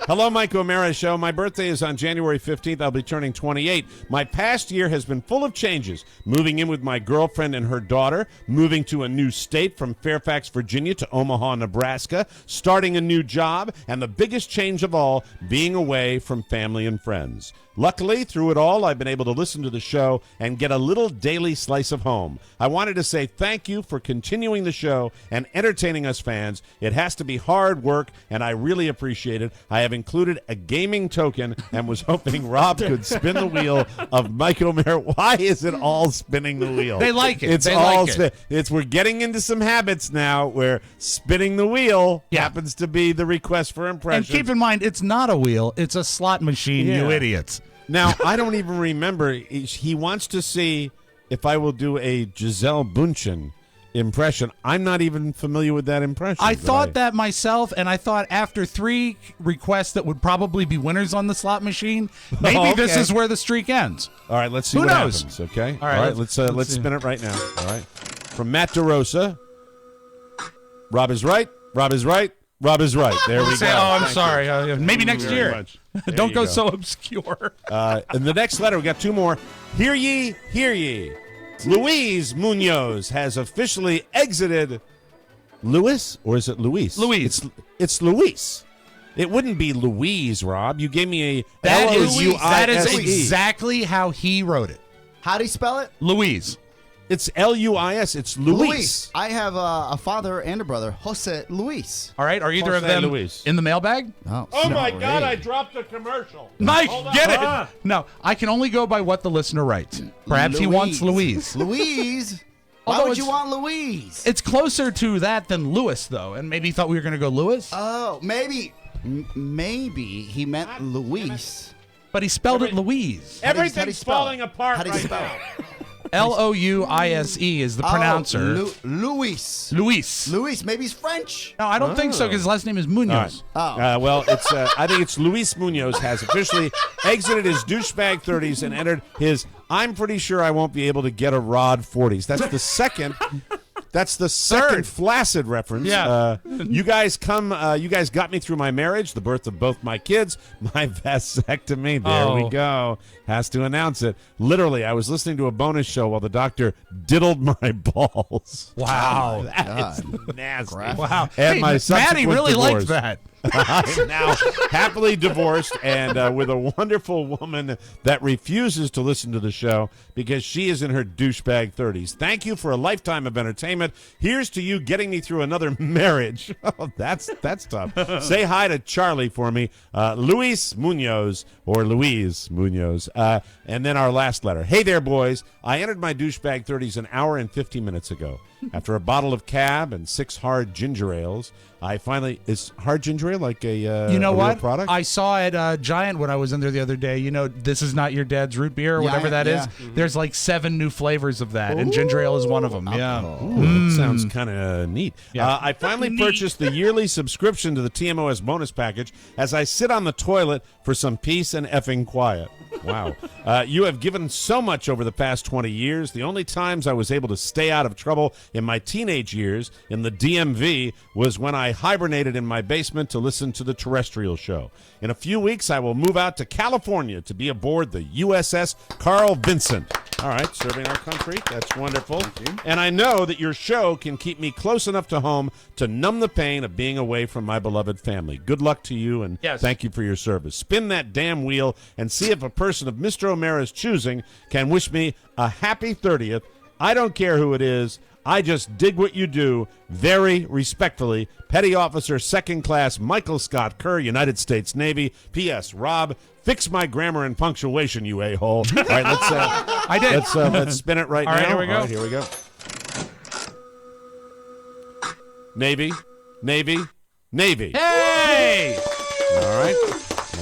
Speaker 3: Hello, Mike O'Mara Show. My birthday is on January 15th. I'll be turning 28. My past year has been full of changes. Moving in with my girlfriend and her daughter, moving to a new state from Fairfax, Virginia to Omaha, Nebraska, starting a new job, and the biggest change of all, being away from family and friends. Luckily, through it all, I've been able to listen to the show and get a little daily slice of home. I wanted to say thank you for continuing the show and entertaining us fans. It has to be hard work, and I really appreciate it. I have included a gaming token and was hoping Rob could spin the wheel of Mike O'Mara. Why is it all spinning the wheel?
Speaker 4: They like it.
Speaker 3: It's
Speaker 4: They
Speaker 3: all
Speaker 4: like it.
Speaker 3: We're getting into some habits now where spinning the wheel happens to be the request for
Speaker 4: And
Speaker 3: impressions.
Speaker 4: keep in mind, it's not a wheel. It's a slot machine, you
Speaker 3: Yeah.
Speaker 4: idiots.
Speaker 3: Now, I don't even remember. He wants to see if I will do a Giselle Bundchen impression. I'm not even familiar with that impression.
Speaker 4: I thought that myself, and I thought after 3 requests that would probably be winners on the slot machine, maybe this
Speaker 3: Okay.
Speaker 4: is where the streak ends.
Speaker 3: All right, let's see
Speaker 4: Who
Speaker 3: what
Speaker 4: knows?
Speaker 3: happens, okay?
Speaker 4: All right,
Speaker 3: let's
Speaker 4: let's see.
Speaker 3: spin it right now. All right. From Matt DeRosa. Rob is right. Rob is right. Rob is right. There we
Speaker 4: Say,
Speaker 3: go.
Speaker 4: oh, I'm
Speaker 3: Thank
Speaker 4: sorry.
Speaker 3: you.
Speaker 4: Maybe next
Speaker 3: Very
Speaker 4: year.
Speaker 3: much. There
Speaker 4: Don't
Speaker 3: you
Speaker 4: go so obscure.
Speaker 3: In the next letter, we got 2 more. Hear ye, hear ye. Luis Munoz has officially exited. Luis, or is it Luis?
Speaker 4: Luis.
Speaker 3: It's Luis. It wouldn't be Louise, Rob. You gave me a
Speaker 4: That is
Speaker 3: L-O-U-I-S-E.
Speaker 4: exactly how he wrote it.
Speaker 5: How do you spell it?
Speaker 4: Louise.
Speaker 3: It's L-U-I-S. It's Luis.
Speaker 5: I have a father and a brother, Jose Luis.
Speaker 4: All right. Are either of
Speaker 3: Jose
Speaker 4: them
Speaker 3: Luis.
Speaker 4: in the mailbag?
Speaker 5: Oh,
Speaker 3: my God, I dropped a commercial.
Speaker 4: Mike,
Speaker 3: Hold on.
Speaker 4: get it.
Speaker 3: Ah.
Speaker 4: No, I can only go by what the listener writes. Perhaps he wants Louise.
Speaker 5: Louise? Why
Speaker 4: Although
Speaker 5: would you
Speaker 4: it's-
Speaker 5: want Louise?
Speaker 4: It's closer to that than Lewis, though, and maybe he thought we were going to go Lewis,
Speaker 5: Oh, maybe he meant Luis.
Speaker 4: but he spelled it Louise.
Speaker 5: How do you
Speaker 3: Everything's
Speaker 5: spell it?
Speaker 3: falling apart
Speaker 5: How do you
Speaker 3: right
Speaker 5: spell
Speaker 3: now.
Speaker 5: it?
Speaker 4: Louise is the pronouncer.
Speaker 5: Luis.
Speaker 4: Luis.
Speaker 5: Luis. Maybe he's French.
Speaker 4: No, I don't think so because his last name is Munoz.
Speaker 3: Well, it's. I think it's Luis Munoz has officially exited his douchebag 30s and entered his. I'm pretty sure I won't be able to get a rod 40s. That's the second. That's the second
Speaker 4: Third.
Speaker 3: flaccid reference.
Speaker 4: Yeah.
Speaker 3: You guys got me through my marriage, the birth of both my kids, my vasectomy. There we
Speaker 4: Oh.
Speaker 3: go. Has to announce it. Literally, I was listening to a bonus show while the doctor diddled my balls.
Speaker 4: Wow.
Speaker 3: That is nasty.
Speaker 4: Wow.
Speaker 3: And
Speaker 4: Hey,
Speaker 3: my
Speaker 4: Maddie
Speaker 3: subsequent
Speaker 4: really
Speaker 3: divorce.
Speaker 4: liked that.
Speaker 3: I'm now happily divorced and with a wonderful woman that refuses to listen to the show because she is in her douchebag 30s. Thank you for a lifetime of entertainment. Here's to you getting me through another marriage. Oh, that's tough. Say hi to Charlie for me. Luis Munoz or Louise Munoz. And then our last letter. Hey there, boys. I entered my douchebag 30s an hour and 50 minutes ago. After a bottle of cab and 6 hard ginger ales, I finally is hard ginger ale like a
Speaker 4: You know
Speaker 3: a real
Speaker 4: what?
Speaker 3: product?
Speaker 4: I saw at Giant when I was in there the other day. You know, this is not your dad's root beer or whatever that is. There's like 7 new flavors of that, and ginger ale is one of them. Yeah.
Speaker 3: Ooh, that sounds kind of neat.
Speaker 4: Yeah.
Speaker 3: I finally purchased the yearly subscription to the TMOS bonus package as I sit on the toilet for some peace and effing quiet. Wow. You have given so much over the past 20 years. The only times I was able to stay out of trouble in my teenage years in the DMV was when I hibernated in my basement to listen to the terrestrial show. In a few weeks, I will move out to California to be aboard the USS Carl Vinson. All right, serving our country. That's wonderful. And I know that your show can keep me close enough to home to numb the pain of being away from my beloved family. Good luck to you, and thank you for your service. Spin that damn wheel and see if a person of Mr. O'Mara's choosing can wish me a happy 30th. I don't care who it is. I just dig what you do. Very respectfully, Petty Officer 2nd Class Michael Scott Kerr, United States Navy. P.S. Rob, fix my grammar and punctuation, you a-hole. All right, let's.
Speaker 4: I did.
Speaker 3: Let's spin it right
Speaker 4: All
Speaker 3: now.
Speaker 4: right, here we go.
Speaker 3: All right, here we go. Navy, Navy, Navy.
Speaker 4: Hey!
Speaker 3: All right.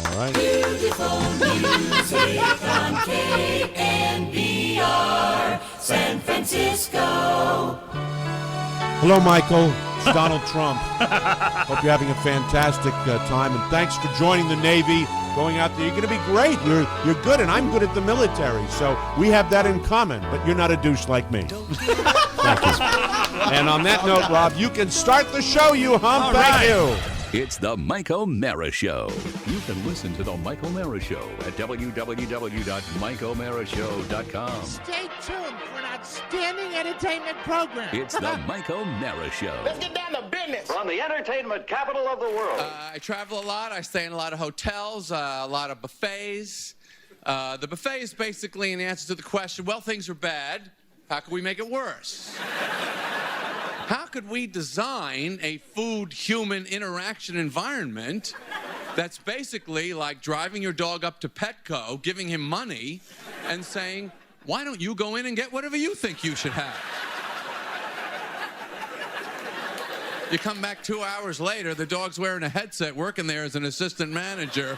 Speaker 3: All right.
Speaker 8: Beautiful music on KNBR, San Francisco.
Speaker 3: Hello, Michael. It's Donald Trump. Hope you're having a fantastic time, and thanks for joining the Navy. Going out there, you're going to be great. You're good, and I'm good at the military, so we have that in common. But you're not a douche like me. Thank you. And on that note, Rob, you can start the show. You hump. Thank you.
Speaker 1: It's the Mike O'Mara Show. You can listen to the Mike O'Mara Show at www.mikeomarashow.com.
Speaker 9: Stay tuned for an outstanding entertainment program.
Speaker 1: It's the Mike O'Mara Show.
Speaker 9: Let's get down to business.
Speaker 10: From the entertainment capital of the world.
Speaker 11: I travel a lot. I stay in a lot of hotels, a lot of buffets. The buffet is basically an answer to the question, well, things are bad. How can we make it worse? How could we design a food-human interaction environment that's basically like driving your dog up to Petco, giving him money, and saying, why don't you go in and get whatever you think you should have? You come back 2 hours later, the dog's wearing a headset, working there as an assistant manager.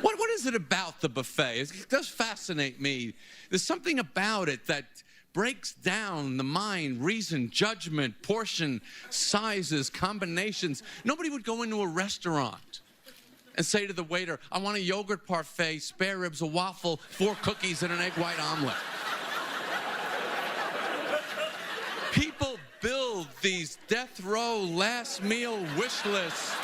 Speaker 11: What is it about the buffet? It does fascinate me. There's something about it that breaks down the mind, reason, judgment, portion, sizes, combinations. Nobody would go into a restaurant and say to the waiter, I want a yogurt parfait, spare ribs, a waffle, 4 cookies, and an egg white omelet. People build these death row last meal wish lists.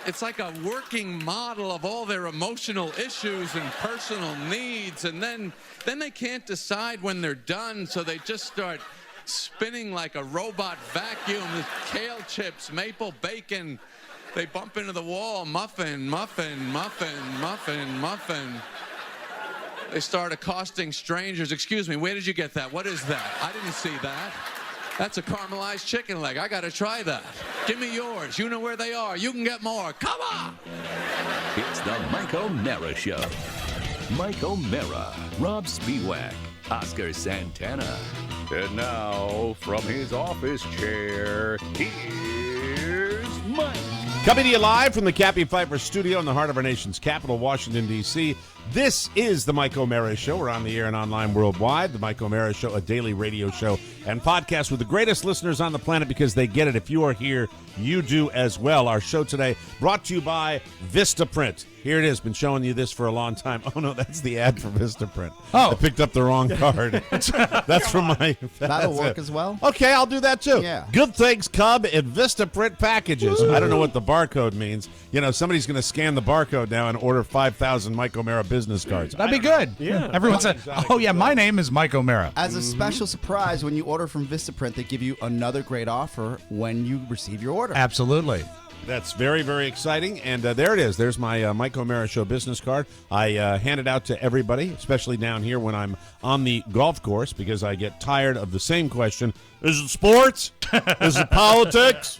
Speaker 11: It's like a working model of all their emotional issues and personal needs, and then they can't decide when they're done, so they just start spinning like a robot vacuum with kale chips, maple bacon. They bump into the wall, muffin, muffin, muffin, muffin, muffin. They start accosting strangers. Excuse me, where did you get that? What is that? I didn't see that. That's a caramelized chicken leg. I got to try that. Give me yours. You know where they are. You can get more. Come on.
Speaker 1: It's the Mike O'Mara Show. Mike O'Mara, Rob Spiewak, Oscar Santana. And now, from his office chair, here's Mike.
Speaker 3: Coming to you live from the Cappy Pfeiffer studio in the heart of our nation's capital, Washington, D.C. This is the Mike O'Mara Show. We're on the air and online worldwide. The Mike O'Mara Show, a daily radio show and podcast with the greatest listeners on the planet because they get it. If you are here, you do as well. Our show today brought to you by Vistaprint. Here it is. Been showing you this for a long time. Oh, no, that's the ad for Vistaprint.
Speaker 4: Oh.
Speaker 3: I picked up the wrong card. That's from my...
Speaker 5: That'll
Speaker 3: that's
Speaker 5: work
Speaker 3: it.
Speaker 5: as well.
Speaker 3: Okay, I'll do that too.
Speaker 5: Yeah.
Speaker 3: Good things come in Vistaprint packages. I don't know what the barcode means. You know, somebody's going to scan the barcode now and order 5,000 Mike O'Mara business cards.
Speaker 4: That'd be good.
Speaker 6: Yeah.
Speaker 4: Everyone said, oh, yeah, my name is Mike O'Mara.
Speaker 5: As a special surprise, when you order from Vistaprint, they give you another great offer when you receive your order.
Speaker 4: Absolutely.
Speaker 3: That's very, very exciting. And there it is. There's my Mike O'Mara Show business card. I hand it out to everybody, especially down here when I'm on the golf course, because I get tired of the same question. Is it sports? Is it politics?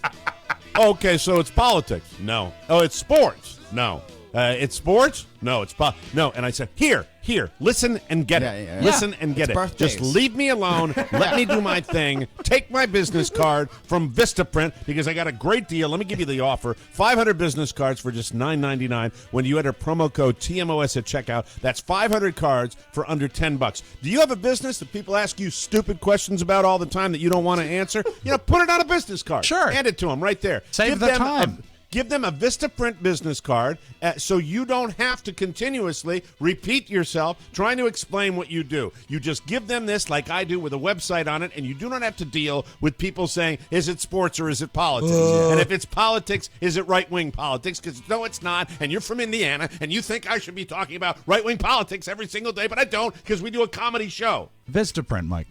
Speaker 3: Okay, so it's politics. No. Oh, it's sports. No. It's sports? No, it's no. And I said, here. Here, listen and get it.
Speaker 5: Yeah.
Speaker 3: Listen and get
Speaker 5: It's
Speaker 3: it.
Speaker 5: birthdays.
Speaker 3: Just leave me alone. Let me do my thing. Take my business card from Vistaprint because I got a great deal. Let me give you the offer. 500 business cards for just $9.99 when you enter promo code TMOS at checkout. That's 500 cards for under $10. Do you have a business that people ask you stupid questions about all the time that you don't want to answer? Put it on a business card.
Speaker 4: Sure.
Speaker 3: Hand it to them right there.
Speaker 4: Save the time.
Speaker 3: Give them a Vistaprint business card so you don't have to continuously repeat yourself trying to explain what you do. You just give them this like I do with a website on it, and you do not have to deal with people saying, is it sports or is it politics? And if it's politics, is it right-wing politics? Because no, it's not, and you're from Indiana, and you think I should be talking about right-wing politics every single day, but I don't because we do a comedy show.
Speaker 4: Vistaprint, Mike.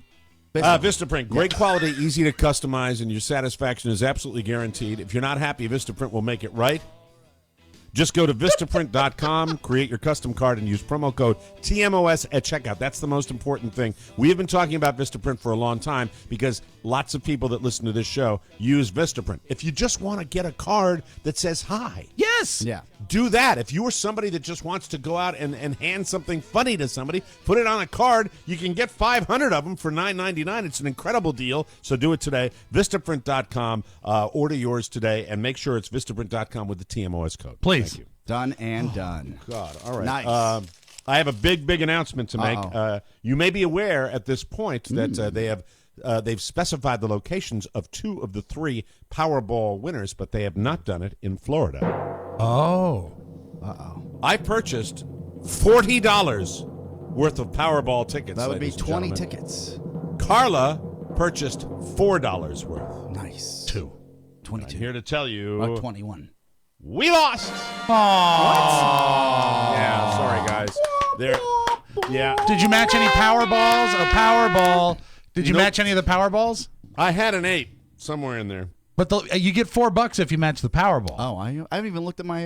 Speaker 3: Vistaprint, great quality, easy to customize, and your satisfaction is absolutely guaranteed. If you're not happy, Vistaprint will make it right. Just go to Vistaprint.com, create your custom card, and use promo code TMOS at checkout. That's the most important thing. We have been talking about Vistaprint for a long time because lots of people that listen to this show use Vistaprint. If you just want to get a card that says hi,
Speaker 4: Yes.
Speaker 5: Yeah.
Speaker 3: do that. If you are somebody that just wants to go out and hand something funny to somebody, put it on a card. You can get 500 of them for $9.99. It's an incredible deal, so do it today. Vistaprint.com. Order yours today, and make sure it's Vistaprint.com with the TMOS code.
Speaker 4: Please.
Speaker 3: Thank you.
Speaker 5: Done and done.
Speaker 3: God, all right.
Speaker 5: Nice.
Speaker 3: I have a big announcement to make. You may be aware at this point that they've specified the locations of 2 of the 3 Powerball winners, but they have not done it in Florida.
Speaker 4: Oh.
Speaker 3: I purchased $40 worth of Powerball tickets.
Speaker 5: That would be
Speaker 3: ladies and
Speaker 5: 20
Speaker 3: gentlemen.
Speaker 5: tickets.
Speaker 3: Carla purchased $4 worth.
Speaker 5: Nice.
Speaker 4: 2.
Speaker 5: 22.
Speaker 3: I'm here to tell you,
Speaker 5: Or 21.
Speaker 3: we lost. Yeah, sorry guys. Yeah.
Speaker 4: Did you match any Powerballs? A Powerball. Did you
Speaker 3: Nope.
Speaker 4: match any of the Powerballs?
Speaker 3: I had an 8 somewhere in there.
Speaker 4: But you get $4 if you match the Powerball.
Speaker 5: Oh, I haven't even looked at my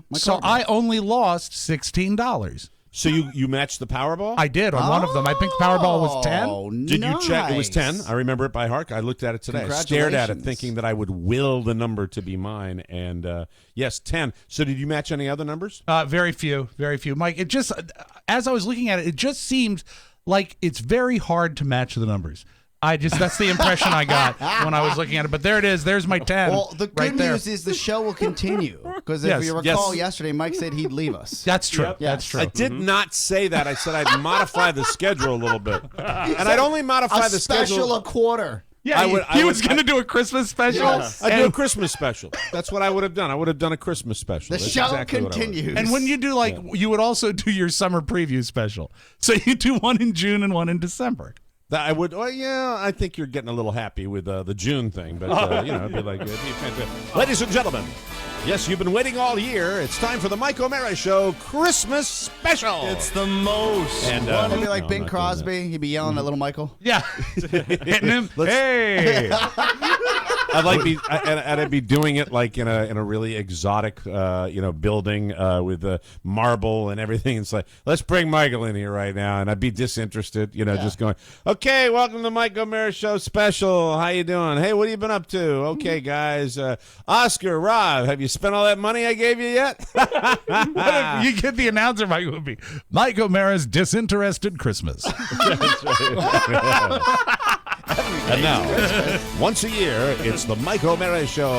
Speaker 5: my
Speaker 4: So
Speaker 5: card.
Speaker 4: I only lost $16.
Speaker 3: So you matched the Powerball?
Speaker 4: I did on one of them. I think the Powerball was 10.
Speaker 5: Oh,
Speaker 3: Did you check? It was 10.
Speaker 5: nice.
Speaker 3: I remember it by heart. I looked at it today. I stared at it
Speaker 5: Congratulations.
Speaker 3: thinking that I would will the number to be mine. And yes, 10. So did you match any other numbers?
Speaker 4: Very few. Mike, it just, as I was looking at it, it just seems like it's very hard to match the numbers. That's the impression I got when I was looking at it. But there it is. There's my 10.
Speaker 5: Well, the good
Speaker 4: right there.
Speaker 5: news is the show will continue. Because if
Speaker 4: Yes,
Speaker 5: you recall yesterday, Mike said he'd leave us.
Speaker 4: That's true.
Speaker 6: Yep.
Speaker 4: That's true.
Speaker 3: I did not say that. I said I'd modify the schedule a little bit. And I'd only modify
Speaker 5: A
Speaker 3: the
Speaker 5: special
Speaker 3: schedule.
Speaker 5: a quarter.
Speaker 4: Yeah, he was going to do a Christmas special.
Speaker 5: Yes.
Speaker 3: I'd do a Christmas special. That's what I would have done. I would have done a Christmas special.
Speaker 5: The
Speaker 3: That's
Speaker 5: show
Speaker 3: exactly what I would have done.
Speaker 5: continues.
Speaker 4: And when you do you would also do your summer preview special. So you do one in June and one in December.
Speaker 3: That I would. Oh yeah, I think you're getting a little happy with the June thing, but it'd be like it'd be fantastic. Ladies and gentlemen, yes, you've been waiting all year. It's time for the Mike O'Mara Show Christmas special.
Speaker 12: It's the most.
Speaker 3: And
Speaker 5: It'd be like
Speaker 3: no, I'm
Speaker 5: Bing
Speaker 3: not doing
Speaker 5: Crosby. He'd be yelling at little Michael.
Speaker 4: Yeah. Hitting him. Hey.
Speaker 3: I'd be doing it like in a really exotic building with marble and everything. It's like, let's bring Michael in here right now, and I'd be disinterested, just going, okay, welcome to the Mike O'Mara Show special. How you doing? Hey, what have you been up to? Okay, guys. Oscar, Rob, have you spent all that money I gave you yet?
Speaker 4: What if you get the announcer, Mike, would be Mike O'Mara's disinterested Christmas.
Speaker 3: And now, once a year, it's the Mike O'Mara Show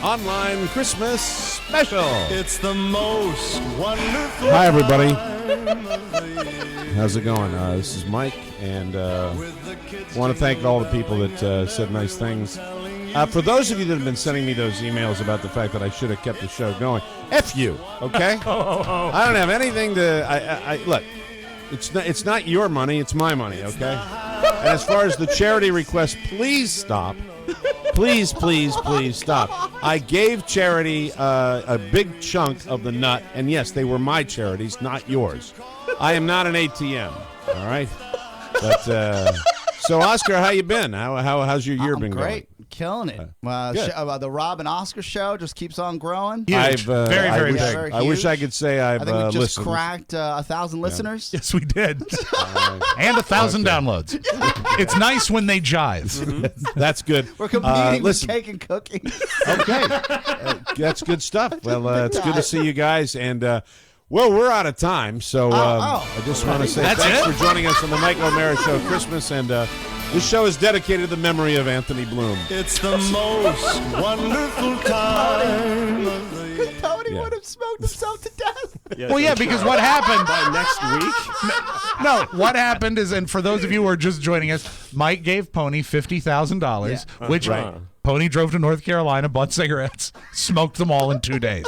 Speaker 3: online Christmas special.
Speaker 12: It's the most wonderful.
Speaker 3: Hi, everybody.
Speaker 12: time of the year.
Speaker 3: How's it going? This is Mike, and want to thank all the people that said nice things. For those of you that have been sending me those emails about the fact that I should have kept the show going, F you, okay? I don't have anything to... I look, it's not your money, it's my money, okay? And as far as the charity request, please stop. Please, please, please stop. I gave charity a big chunk of the nut, and yes, they were my charities, not yours. I am not an ATM, all right? But so, Oscar, how you been? How's your year been
Speaker 5: great.
Speaker 3: going?
Speaker 5: Killing it.
Speaker 3: Good.
Speaker 5: The Rob and Oscar show just keeps on growing.
Speaker 4: Huge. Very, very big.
Speaker 5: Very
Speaker 3: I wish I
Speaker 5: huge.
Speaker 3: could say I've
Speaker 5: I think we just
Speaker 3: listened.
Speaker 5: cracked 1,000 listeners.
Speaker 4: Yes, we did. And 1,000 downloads. It's nice when they jive.
Speaker 3: That's good.
Speaker 5: We're competing with
Speaker 3: listen.
Speaker 5: cake and cookies.
Speaker 3: Okay. That's good stuff. Well, it's good to see you guys. And Well, we're out of time, so I just want to say thanks for joining us on the Mike O'Mara Show Christmas, and this show is dedicated to the memory of Anthony Bloom.
Speaker 12: It's the most wonderful time of the year.
Speaker 5: Tony would have smoked himself to death.
Speaker 4: Because what happened
Speaker 6: by next week?
Speaker 4: No, what happened is, and for those of you who are just joining us, Mike gave Pony $50,000, which Pony drove to North Carolina, bought cigarettes, smoked them all in 2 days.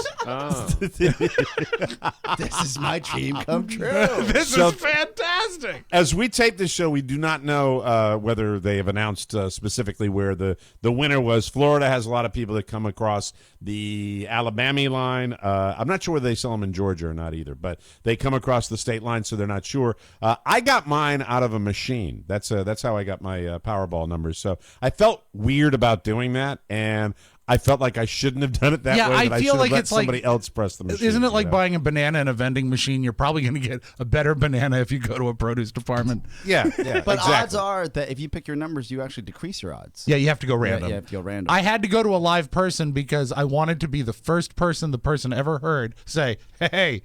Speaker 5: This is my dream come true.
Speaker 4: This is fantastic.
Speaker 3: As we tape this show, we do not know whether they have announced specifically where the winner was. Florida has a lot of people that come across the Alabama line. I'm not sure whether they sell them in Georgia or not either, but they come across the state line, so they're not sure. I got mine out of a machine. That's how I got my Powerball numbers. So I felt weird about doing that, and I felt like I shouldn't have done it that way.
Speaker 4: I feel like it's
Speaker 3: somebody else press the machine.
Speaker 4: Isn't it like buying a banana in a vending machine? You're probably going to get a better banana if you go to a produce department.
Speaker 3: Yeah,
Speaker 5: But
Speaker 3: exactly.
Speaker 5: odds are that if you pick your numbers, you actually decrease your odds.
Speaker 4: Yeah, you have to go random.
Speaker 5: Yeah, you have to go random.
Speaker 4: I had to go to a live person because I wanted to be the first person the person ever heard say, "Hey,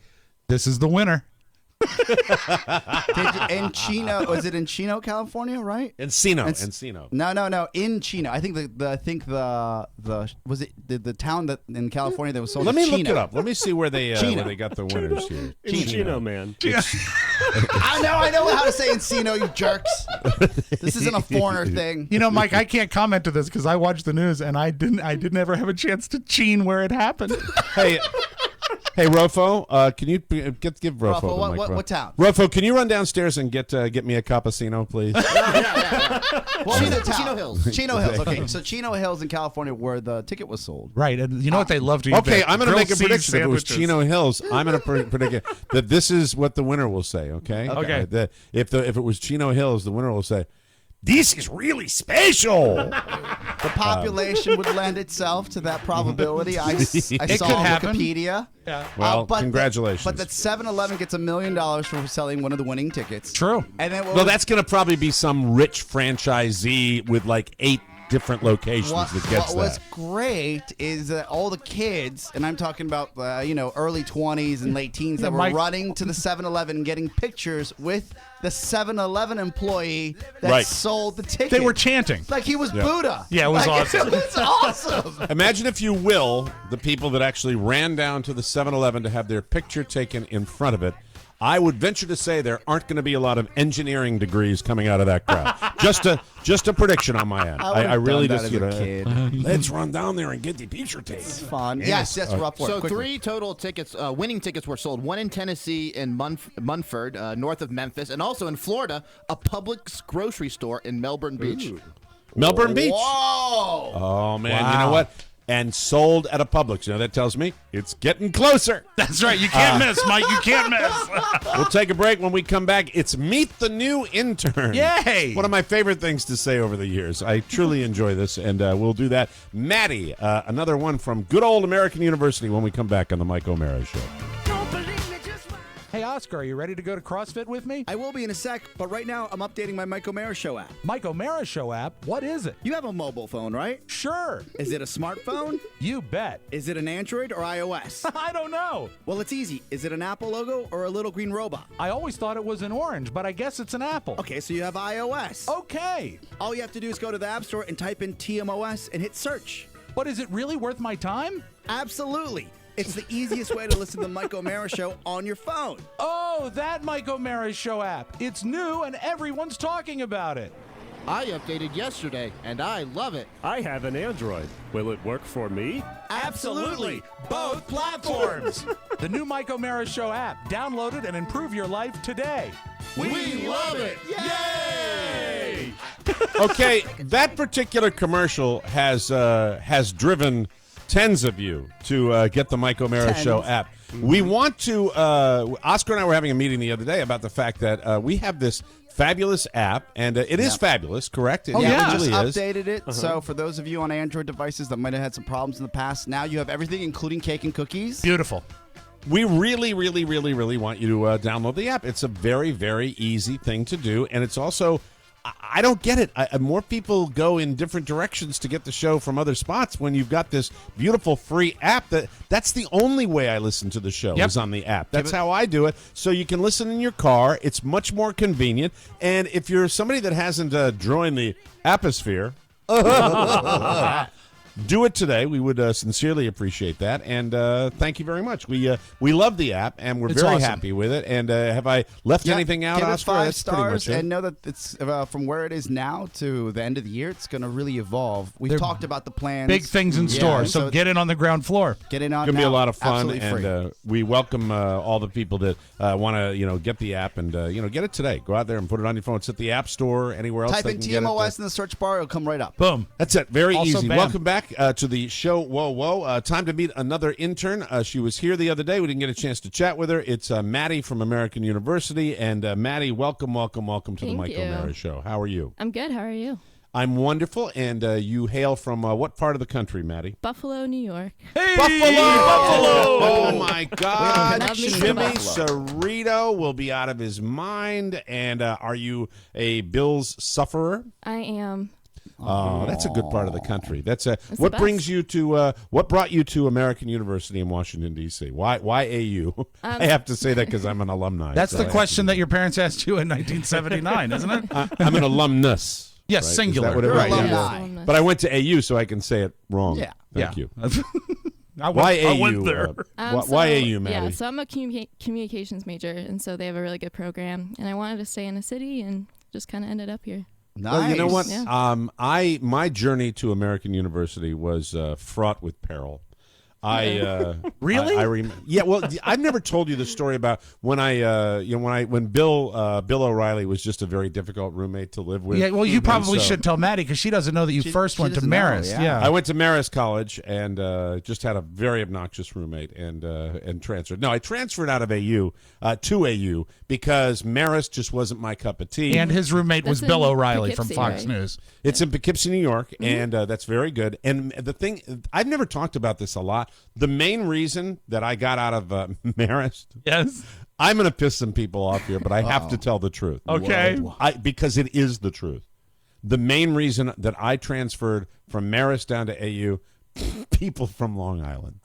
Speaker 4: this is the winner."
Speaker 5: In Chino, was it in Chino, California, right?
Speaker 3: Encino.
Speaker 5: No, in Chino. I think the was it the town that in California that was sold.
Speaker 3: Let me
Speaker 5: Chino.
Speaker 3: look it up. Let me see where they got the winners here.
Speaker 6: Chino, man.
Speaker 5: I know how to say Encino, you jerks. This isn't a foreigner thing.
Speaker 4: You know, Mike, I can't comment to this because I watched the news and I didn't ever have a chance to cheen where it happened.
Speaker 3: Hey, Rofo, can you give Rofo the mic?
Speaker 5: What town?
Speaker 3: Rofo, can you run downstairs and get me a cappuccino, please?
Speaker 5: What was the town? Chino Hills. Chino Hills. Okay, so Chino Hills in California, where the ticket was sold.
Speaker 4: Right, and you know what they love to eat?
Speaker 3: Okay, I'm going to make a
Speaker 4: grilled
Speaker 3: prediction.
Speaker 4: cheese
Speaker 3: If it was
Speaker 4: sandwiches.
Speaker 3: Chino Hills, I'm going to predict that this is what the winner will say. Okay.
Speaker 4: Okay.
Speaker 3: If it was Chino Hills, the winner will say, "This is really special."
Speaker 5: The population would lend itself to that probability. I saw
Speaker 4: could
Speaker 5: on
Speaker 4: happen.
Speaker 5: Wikipedia.
Speaker 4: Yeah.
Speaker 3: Well,
Speaker 5: But
Speaker 3: congratulations.
Speaker 5: but that 7-Eleven gets $1 million for selling one of the winning tickets.
Speaker 4: True.
Speaker 5: And then
Speaker 3: Well, that's going to probably be some rich franchisee with like 8 different locations that gets
Speaker 5: what was
Speaker 3: that.
Speaker 5: great is that all the kids, and I'm talking about early 20s and late teens, that were
Speaker 4: Mike-
Speaker 5: running to the 7-Eleven and getting pictures with the 7-Eleven employee that sold the ticket.
Speaker 4: They were chanting.
Speaker 5: like he was Buddha.
Speaker 4: Yeah, it was
Speaker 5: Like,
Speaker 4: awesome.
Speaker 5: It was awesome.
Speaker 3: Imagine, if you will, the people that actually ran down to the 7-Eleven to have their picture taken in front of it. I would venture to say there aren't going to be a lot of engineering degrees coming out of that crowd. just a prediction on my end. I really just, let's run down there and get the picture taken.
Speaker 5: It's fun. Yes, that's rough work.
Speaker 13: So
Speaker 5: Quickly.
Speaker 13: 3 total tickets, winning tickets were sold. 1 in Tennessee in Munford, north of Memphis, and also in Florida, a Publix grocery store in Melbourne Beach.
Speaker 3: Melbourne Beach.
Speaker 5: Whoa!
Speaker 3: Oh man, you know what? And sold at a Publix. You know, that tells me it's getting closer.
Speaker 4: That's right. You can't miss, Mike. You can't miss.
Speaker 3: We'll take a break. When we come back, it's Meet the New Intern.
Speaker 4: Yay!
Speaker 3: One of my favorite things to say over the years. I truly enjoy this, and we'll do that. Maddie, another one from good old American University when we come back on the Mike O'Mara Show.
Speaker 4: Hey, Oscar, are you ready to go to CrossFit with me?
Speaker 14: I will be in a sec, but right now I'm updating my Mike O'Mara Show app.
Speaker 4: Mike O'Mara Show app? What is it?
Speaker 14: You have a mobile phone, right?
Speaker 4: Sure.
Speaker 14: Is it a smartphone?
Speaker 4: You bet.
Speaker 14: Is it an Android or iOS?
Speaker 4: I don't know.
Speaker 14: Well, it's easy. Is it an Apple logo or a little green robot?
Speaker 4: I always thought it was an orange, but I guess it's an apple.
Speaker 14: Okay, so you have iOS.
Speaker 4: Okay.
Speaker 14: All you have to do is go to the App Store and type in TMOS and hit search.
Speaker 4: But is it really worth my time?
Speaker 14: Absolutely. It's the easiest way to listen to the Mike O'Mara Show on your phone.
Speaker 4: Oh, that Mike O'Mara Show app. It's new and everyone's talking about it.
Speaker 13: I updated yesterday, and I love it.
Speaker 6: I have an Android. Will it work for me?
Speaker 14: Absolutely.
Speaker 4: Both platforms. The new Mike O'Mara Show app. Download it and improve your life today.
Speaker 13: We love it.
Speaker 4: Yay!
Speaker 3: Okay, that particular commercial has driven tens of you to get the Mike O'Mara Show app. We want to, Oscar and I were having a meeting the other day about the fact that we have this fabulous app, and it is fabulous, correct? It
Speaker 5: We
Speaker 3: really
Speaker 5: just
Speaker 3: is.
Speaker 5: updated it. So for those of you on Android devices that might have had some problems in the past, now you have everything, including cake and cookies.
Speaker 4: Beautiful.
Speaker 3: We really, really, really, really want you to download the app. It's a very, very easy thing to do, and it's also I don't get it. More people go in different directions to get the show from other spots when you've got this beautiful free app. That's the only way I listen to the show is on the app. That's how I do it. So you can listen in your car. It's much more convenient. And if you're somebody that hasn't joined the apposphere, do it today. We would sincerely appreciate that, and thank you very much. We love the app, and we're very happy with it. And have I left anything out,
Speaker 5: give
Speaker 3: Oscar?
Speaker 5: it 5
Speaker 3: That's pretty
Speaker 5: stars,
Speaker 3: much it.
Speaker 5: and know that it's from where it is now to the end of the year, it's going to really evolve. We've talked about the plans,
Speaker 4: Big things in store, so get in on the ground floor.
Speaker 5: Get in on.
Speaker 3: It's going to be a lot of fun,
Speaker 5: Absolutely
Speaker 3: and we welcome all the people that want to get the app and get it today. Go out there and put it on your phone. It's at the App Store, anywhere else.
Speaker 5: Type
Speaker 3: they
Speaker 5: in
Speaker 3: can get it.
Speaker 5: TMOS in the search bar; it'll come right up.
Speaker 4: Boom.
Speaker 3: That's it. Very
Speaker 4: Also,
Speaker 3: easy.
Speaker 4: bam.
Speaker 3: Welcome back to the show. Whoa. Time to meet another intern. She was here the other day. We didn't get a chance to chat with her. It's Maddie from American University. And Maddie, welcome to the Mike O'Mara Show. How are you?
Speaker 15: I'm good. How are you?
Speaker 3: I'm wonderful. And you hail from what part of the country, Maddie?
Speaker 15: Buffalo, New York.
Speaker 3: Hey! Buffalo! Oh, my God.
Speaker 15: Love me some
Speaker 3: Jimmy
Speaker 15: Buffalo.
Speaker 3: Cerrito will be out of his mind. And are you a Bills sufferer?
Speaker 15: I am.
Speaker 3: Oh, that's a good part of the country. That's
Speaker 15: It's
Speaker 3: what
Speaker 15: the
Speaker 3: brings
Speaker 15: best.
Speaker 3: you to what brought you to American University in Washington D.C. Why AU? I have to say that because I'm an alumni.
Speaker 4: That's
Speaker 3: so
Speaker 4: the
Speaker 3: I
Speaker 4: question that your parents asked you in 1979, isn't it?
Speaker 3: I'm an alumnus.
Speaker 4: Yes,
Speaker 3: right?
Speaker 4: singular.
Speaker 3: Is that what it
Speaker 4: Right,
Speaker 3: is?
Speaker 4: yes.
Speaker 15: Alumnus.
Speaker 3: But I went to AU, so I can say it wrong.
Speaker 5: Yeah.
Speaker 3: Thank you.
Speaker 4: I
Speaker 3: AU?
Speaker 4: went there.
Speaker 3: Why AU, Maddie?
Speaker 15: Yeah, so I'm a communications major, and so they have a really good program. And I wanted to stay in a city, and just kind of ended up here.
Speaker 5: Nice.
Speaker 3: Well, you know what?
Speaker 15: Yeah.
Speaker 3: My journey to American University was fraught with peril.
Speaker 4: Really?
Speaker 3: Yeah. Well, I've never told you the story about when when Bill O'Reilly was just a very difficult roommate to live with.
Speaker 4: Yeah, well, you probably
Speaker 3: And so-
Speaker 4: should tell Maddie because she doesn't know that you first went to
Speaker 5: doesn't know,
Speaker 4: Marist.
Speaker 5: yeah.
Speaker 4: Yeah.
Speaker 3: I went to Marist College and just had a very obnoxious roommate and transferred. No, I transferred out of AU to AU because Marist just wasn't my cup of tea.
Speaker 4: And his roommate was
Speaker 15: That's
Speaker 4: Bill
Speaker 15: in
Speaker 4: O'Reilly from
Speaker 15: Poughkeepsie,
Speaker 4: Fox
Speaker 15: right?
Speaker 4: News.
Speaker 3: It's in Poughkeepsie, New York, and that's very good. And the thing, I've never talked about this a lot. The main reason that I got out of Marist,
Speaker 4: Yes.
Speaker 3: I'm going to piss some people off here, but I have to tell the truth.
Speaker 4: Okay.
Speaker 3: Because it is the truth. The main reason that I transferred from Marist down to AU, people from Long Island.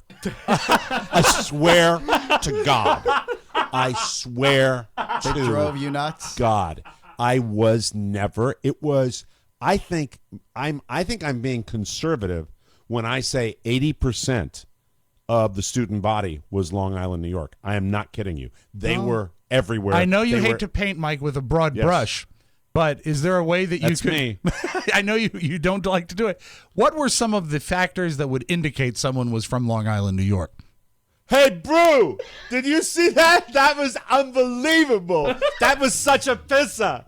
Speaker 3: I swear to God. I swear
Speaker 5: They
Speaker 3: to
Speaker 5: drove you nuts.
Speaker 3: God. I was never. It was. I think I'm being conservative when I say 80% of the student body was Long Island, New York. I am not kidding you. They were everywhere.
Speaker 4: I know you
Speaker 3: They
Speaker 4: hate
Speaker 3: were-
Speaker 4: to paint Mike with a broad
Speaker 3: Yes.
Speaker 4: brush, but is there a way that
Speaker 3: That's
Speaker 4: you could?
Speaker 3: me.
Speaker 4: I know you don't like to do it. What were some of the factors that would indicate someone was from Long Island, New York?
Speaker 3: Hey, Brew, did you see that? That was unbelievable. That was such a pisser.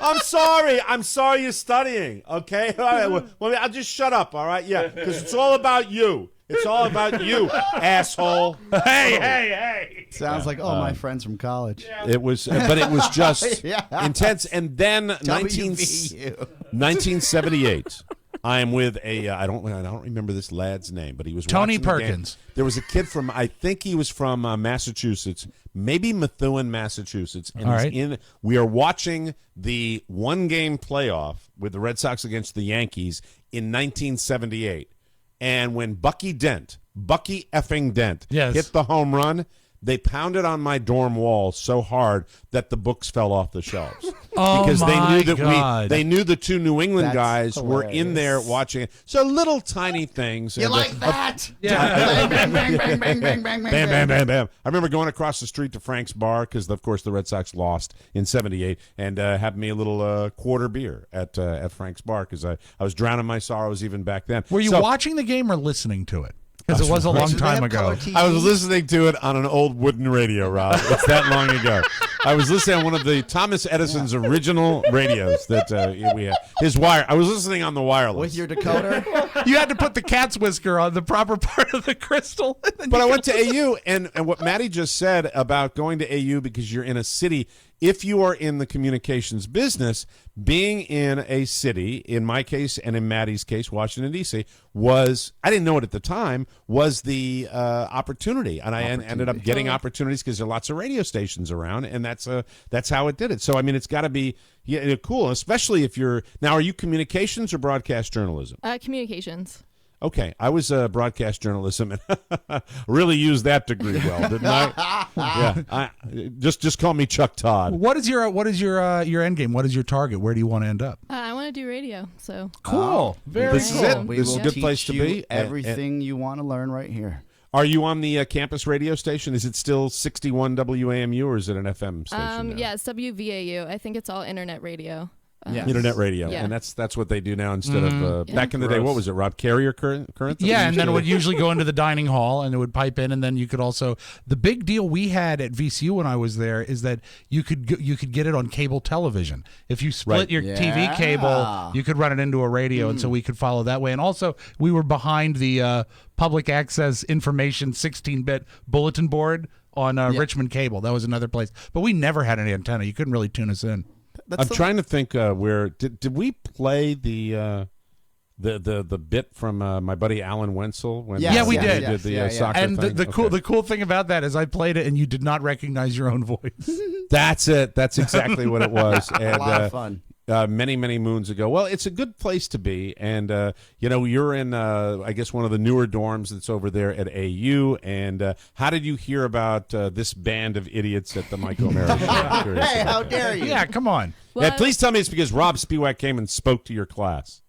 Speaker 3: I'm sorry. I'm sorry you're studying, okay? All right, well, I'll just shut up, all right? Yeah, because it's all about you. It's all about you, asshole.
Speaker 4: Hey.
Speaker 5: Sounds like my friends from college.
Speaker 3: It was, but it was just
Speaker 5: Yeah.
Speaker 3: intense. And then
Speaker 5: WVU.
Speaker 3: 1978. I am with I don't remember this lad's name, but he was
Speaker 4: Tony
Speaker 3: watching the game.
Speaker 4: Perkins.
Speaker 3: There was a kid from, I think he was from Massachusetts, maybe Methuen, Massachusetts. And
Speaker 4: All
Speaker 3: he's
Speaker 4: right.
Speaker 3: we are watching the one-game playoff with the Red Sox against the Yankees in 1978. And when Bucky effing Dent
Speaker 4: Yes.
Speaker 3: hit the home run, they pounded on my dorm wall so hard that the books fell off the shelves.
Speaker 4: Oh,
Speaker 3: because they
Speaker 4: my
Speaker 3: knew that
Speaker 4: God.
Speaker 3: they knew the two New England
Speaker 5: That's
Speaker 3: guys were in there
Speaker 5: hilarious.
Speaker 3: watching it. So little tiny things.
Speaker 5: You
Speaker 3: and,
Speaker 5: like that?
Speaker 4: Yeah.
Speaker 5: Bang, bang, bang, bang, bang, bang, bang,
Speaker 3: Bam, bam, bam, bam. I remember going across the street to Frank's Bar because, of course, the Red Sox lost in '78, and having me a little quarter beer at Frank's Bar because I was drowning my sorrows even back then.
Speaker 4: Were you
Speaker 3: So-
Speaker 4: watching the game or listening to it? Because it was a long
Speaker 5: Did they
Speaker 4: time
Speaker 5: have
Speaker 4: ago.
Speaker 5: color TV?
Speaker 3: I was listening to it on an old wooden radio, Rob. It's that long ago. I was listening on one of the Thomas Edison's original radios that we had. His wire. I was listening on the wireless.
Speaker 5: With your decoder?
Speaker 4: You had to put the cat's whisker on the proper part of the crystal.
Speaker 3: But I went to AU, and what Maddie just said about going to AU because you're in a city, if you are in the communications business, being in a city, in my case and in Maddie's case, Washington, D.C., was, I didn't know it at the time, was the opportunity. And I ended up getting opportunities because there are lots of radio stations around, and that's how it did it. So, I mean, it's got to be cool, especially if you're, now, are you communications or broadcast journalism?
Speaker 15: Communications.
Speaker 3: Okay, I was broadcast journalism and really used that degree well, didn't I? Yeah, just call me Chuck Todd.
Speaker 4: What is your end game? What is your target? Where do you want to end up?
Speaker 15: I want to do radio. So
Speaker 4: cool. Very
Speaker 3: this
Speaker 4: cool.
Speaker 3: is it.
Speaker 5: We
Speaker 3: This is
Speaker 5: will
Speaker 3: a good
Speaker 5: teach
Speaker 3: place to
Speaker 5: you
Speaker 3: be.
Speaker 5: everything you want to learn right here.
Speaker 3: Are you on the campus radio station? Is it still 61 WAMU or is it an FM station? now?
Speaker 15: Yeah, it's WVAU. I think it's all internet radio.
Speaker 3: Internet radio,
Speaker 15: Yeah.
Speaker 3: and that's what they do now instead of back in the day. What was it, Rob? Carrier current?
Speaker 4: Yeah, and then it would usually go into the dining hall, and it would pipe in, and then you could also. The big deal we had at VCU when I was there is that you could get it on cable television. If you split your TV cable, you could run it into a radio, and so we could follow that way. And also, we were behind the public access information 16-bit bulletin board on Richmond Cable. That was another place, but we never had an antenna. You couldn't really tune us in.
Speaker 3: I'm trying to think where did we play the bit from my buddy Alan Wenzel? When
Speaker 4: we did.
Speaker 3: Did the soccer
Speaker 4: and
Speaker 3: thing?
Speaker 4: the cool thing about that is I played it and you did not recognize your own voice.
Speaker 3: That's it. That's exactly what it was. And,
Speaker 5: a lot of fun.
Speaker 3: Many moons ago. Well, it's a good place to be, and you're in I guess one of the newer dorms that's over there at AU. And how did you hear about this band of idiots at the Mike O'Mara show?
Speaker 5: Hey, how dare you?
Speaker 4: Yeah, come on.
Speaker 3: Yeah, please tell me it's because Rob Spiewak came and spoke to your class.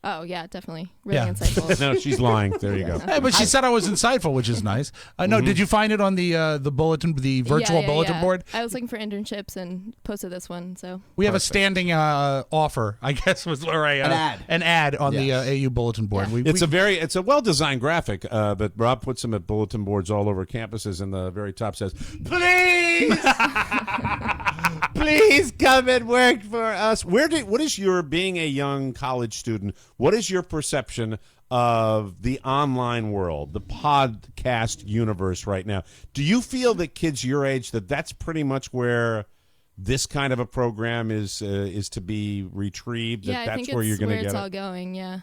Speaker 15: Oh, yeah, definitely. Really insightful.
Speaker 3: No, she's lying. There you go.
Speaker 4: Hey, but she said I was insightful, which is nice. No, did you find it on the bulletin, the virtual bulletin board?
Speaker 15: I was looking for internships and posted this one. So
Speaker 4: we have a standing offer, I guess, an ad on the AU bulletin board.
Speaker 15: Yeah.
Speaker 3: It's a well designed graphic, but Rob puts them at bulletin boards all over campuses, and the very top says, "Please, please come and work for us." What is your, being a young college student? What is your perception of the online world, the podcast universe right now? Do you feel that kids your age, that's pretty much where this kind of a program is to be retrieved?
Speaker 15: Yeah,
Speaker 3: that's
Speaker 15: I think
Speaker 3: where you're going to get
Speaker 15: it's
Speaker 3: it?
Speaker 15: all going. Yeah,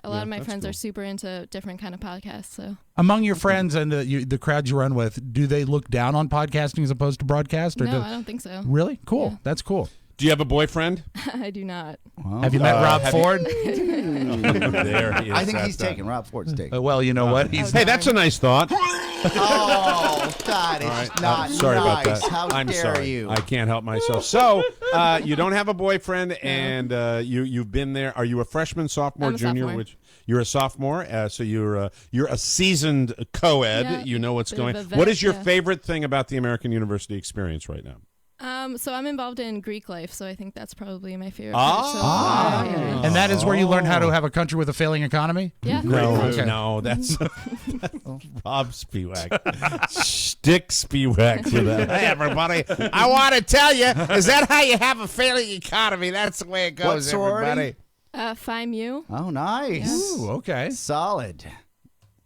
Speaker 15: a lot of my friends are super into different kind of podcasts. So
Speaker 4: among your friends and the crowd you run with, do they look down on podcasting as opposed to broadcast? Or
Speaker 15: no, I don't think so.
Speaker 4: Really? Cool.
Speaker 15: Yeah.
Speaker 4: That's cool.
Speaker 3: Do you have a boyfriend?
Speaker 15: I do not.
Speaker 3: Well,
Speaker 4: have you met Rob Ford?
Speaker 3: There he is.
Speaker 5: I think he's taking Rob Ford's take.
Speaker 4: Well, you know what?
Speaker 3: Hey, that's a nice thought.
Speaker 5: Oh, God, it's not
Speaker 3: sorry
Speaker 5: nice.
Speaker 3: about that.
Speaker 5: How
Speaker 3: I'm
Speaker 5: dare
Speaker 3: sorry.
Speaker 5: you?
Speaker 3: I can't help myself. So, you don't have a boyfriend, and you've been there. Are you a freshman, sophomore,
Speaker 15: I'm a
Speaker 3: junior?
Speaker 15: sophomore.
Speaker 3: You're a sophomore, so you're a seasoned co-ed.
Speaker 15: Yeah,
Speaker 3: you know what's
Speaker 15: bit
Speaker 3: going.
Speaker 15: of a vet,
Speaker 3: What is your
Speaker 15: yeah.
Speaker 3: favorite thing about the American University experience right now?
Speaker 15: So I'm involved in Greek life, so I think that's probably my favorite.
Speaker 3: Ah.
Speaker 15: part. So, yeah.
Speaker 4: And that is where you learn how to have a country with a failing economy?
Speaker 15: Yeah.
Speaker 3: No, that's Rob Spiewak. Stick Spiewak to that. Hey, everybody. I want to tell you, is that how you have a failing economy? That's the way it goes,
Speaker 5: What sorority?
Speaker 3: everybody.
Speaker 15: Phi Mu.
Speaker 5: Oh, nice.
Speaker 4: Ooh, okay.
Speaker 5: Solid.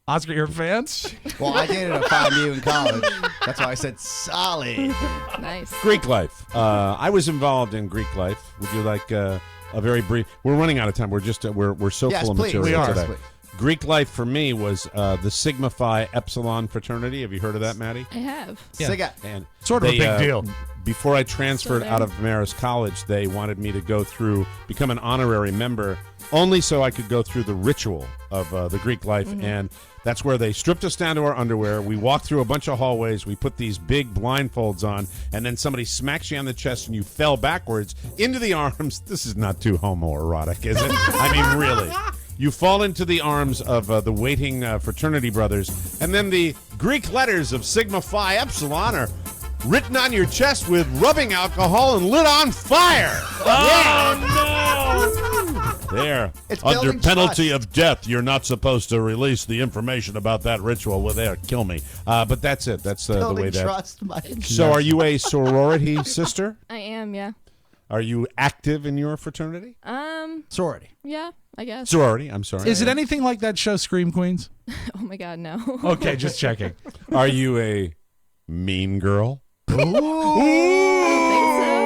Speaker 4: Oscar, you're fans?
Speaker 5: Well, I dated a Phi Mu in college. That's why I said solid.
Speaker 15: Nice.
Speaker 3: Greek life. I was involved in Greek life. Would you like a very brief? We're running out of time. We're just we're so
Speaker 5: Yes,
Speaker 3: full of
Speaker 5: please.
Speaker 3: material
Speaker 5: We are.
Speaker 3: today. Greek life for me was the Sigma Phi Epsilon fraternity. Have you heard of that, Maddie?
Speaker 15: I have.
Speaker 4: Yeah.
Speaker 5: Siga.
Speaker 3: And
Speaker 4: Sort of a big deal.
Speaker 3: Before I transferred out of Marist College, they wanted me to become an honorary member, only so I could go through the ritual of the Greek life.
Speaker 15: Mm-hmm.
Speaker 3: And that's where they stripped us down to our underwear. We walked through a bunch of hallways. We put these big blindfolds on, and then somebody smacks you on the chest, and you fell backwards into the arms. This is not too homoerotic, is it? I mean, really. You fall into the arms of the waiting fraternity brothers, and then the Greek letters of Sigma Phi Epsilon are written on your chest with rubbing alcohol and lit on fire. There.
Speaker 5: It's
Speaker 3: Under
Speaker 5: building
Speaker 3: penalty
Speaker 5: trust.
Speaker 3: of death, you're not supposed to release the information about that ritual. Well, there, kill me. But that's it. That's the
Speaker 5: Building
Speaker 3: way that.
Speaker 5: trust, Mike.
Speaker 3: So, are you a sorority sister?
Speaker 15: I am. Yeah.
Speaker 3: Are you active in your fraternity?
Speaker 5: Sorority.
Speaker 15: Yeah. I guess.
Speaker 3: Sorority. I'm sorry.
Speaker 4: Is it anything like that show Scream Queens?
Speaker 15: Oh my God, no.
Speaker 4: Okay, just checking.
Speaker 3: Are you a mean girl?
Speaker 15: I think so.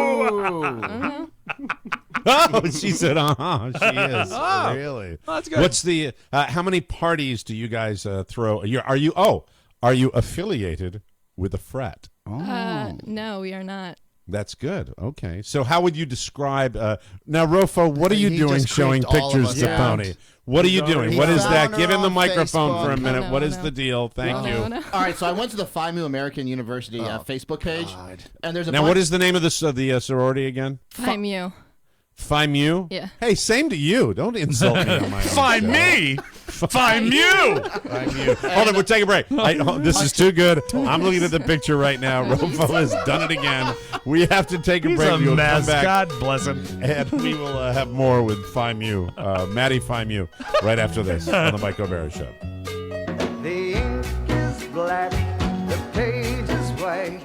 Speaker 3: Oh, she said, she is.
Speaker 4: Oh,
Speaker 3: Really?
Speaker 4: that's good.
Speaker 3: What's the, how many parties do you guys throw? Are you affiliated with a frat?
Speaker 15: No, we are not.
Speaker 3: That's good. Okay. So how would you describe, now, Rofo, what are you
Speaker 5: He
Speaker 3: doing
Speaker 5: just
Speaker 3: showing
Speaker 5: creeped all of
Speaker 3: pictures
Speaker 5: us
Speaker 3: to
Speaker 5: out.
Speaker 3: Pony? What are you doing?
Speaker 5: He
Speaker 3: What is that?
Speaker 5: found her
Speaker 3: Give him the
Speaker 5: on
Speaker 3: microphone for a
Speaker 5: Facebook.
Speaker 3: minute.
Speaker 15: No,
Speaker 3: What is
Speaker 15: no.
Speaker 3: the deal? Thank you.
Speaker 15: No.
Speaker 13: All right, so I went to the Phi Mu American University Facebook page, and there's a
Speaker 3: Now,
Speaker 13: bunch-
Speaker 3: what is the name of the sorority again?
Speaker 15: Phi Mu.
Speaker 3: Phi Mu?
Speaker 15: Yeah.
Speaker 3: Hey, same to you. Don't insult me on my own
Speaker 4: Find
Speaker 3: show.
Speaker 4: me. Find you.
Speaker 3: Phi Mu. Hold on, we'll take a break. This is too good. I'm looking at the picture right now. Rofo has done it again. We have to take a
Speaker 4: He's
Speaker 3: break.
Speaker 4: a
Speaker 3: We'll
Speaker 4: mess.
Speaker 3: come back,
Speaker 4: God bless him.
Speaker 3: and we will have more with Phi Mu, Maddie Phi Mu, right after this on the Mike O'Mara Show.
Speaker 12: The ink is black, the page is white.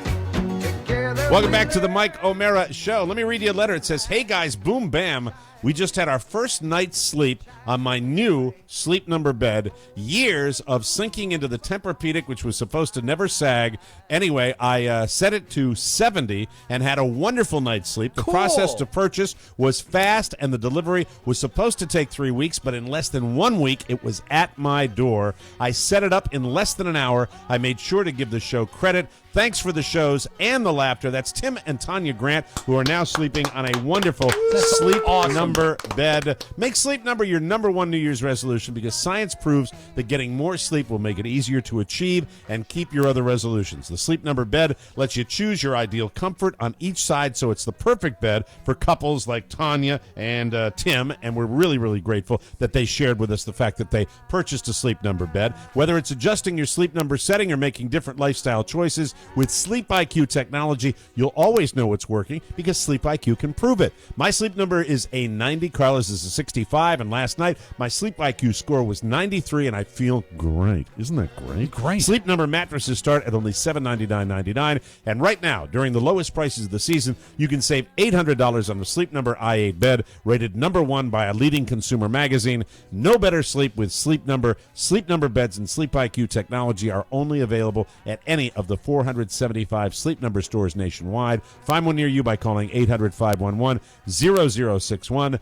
Speaker 12: Together
Speaker 3: Welcome back to the Mike O'Mara Show. Let me read you a letter. It says, "Hey guys, boom bam. We just had our first night's sleep on my new Sleep Number bed. Years of sinking into the Tempur-Pedic, which was supposed to never sag. Anyway, I set it to 70 and had a wonderful night's sleep. The process to purchase was fast, and the delivery was supposed to take 3 weeks, but in less than 1 week, it was at my door. I set it up in less than an hour. I made sure to give the show credit. Thanks for the shows and the laughter." That's Tim and Tanya Grant, who are now sleeping on a wonderful Sleep Number bed. Make Sleep Number your number one New Year's resolution, because science proves that getting more sleep will make it easier to achieve and keep your other resolutions. The Sleep Number bed lets you choose your ideal comfort on each side, so it's the perfect bed for couples like Tanya and Tim, and we're really, really grateful that they shared with us the fact that they purchased a Sleep Number bed. Whether it's adjusting your Sleep Number setting or making different lifestyle choices, with Sleep IQ technology, you'll always know what's working, because Sleep IQ can prove it. My Sleep Number is a 90, Carlos is a 65, and last night my Sleep IQ score was 93, and I feel great. Isn't that great?
Speaker 4: Great.
Speaker 3: Sleep Number mattresses start at only $799.99, and right now, during the lowest prices of the season, you can save $800 on the Sleep Number i8 bed, rated number one by a leading consumer magazine. No better sleep with Sleep Number. Sleep Number beds and Sleep IQ technology are only available at any of the 475 Sleep Number stores nationwide. Find one near you by calling 800-511-0061.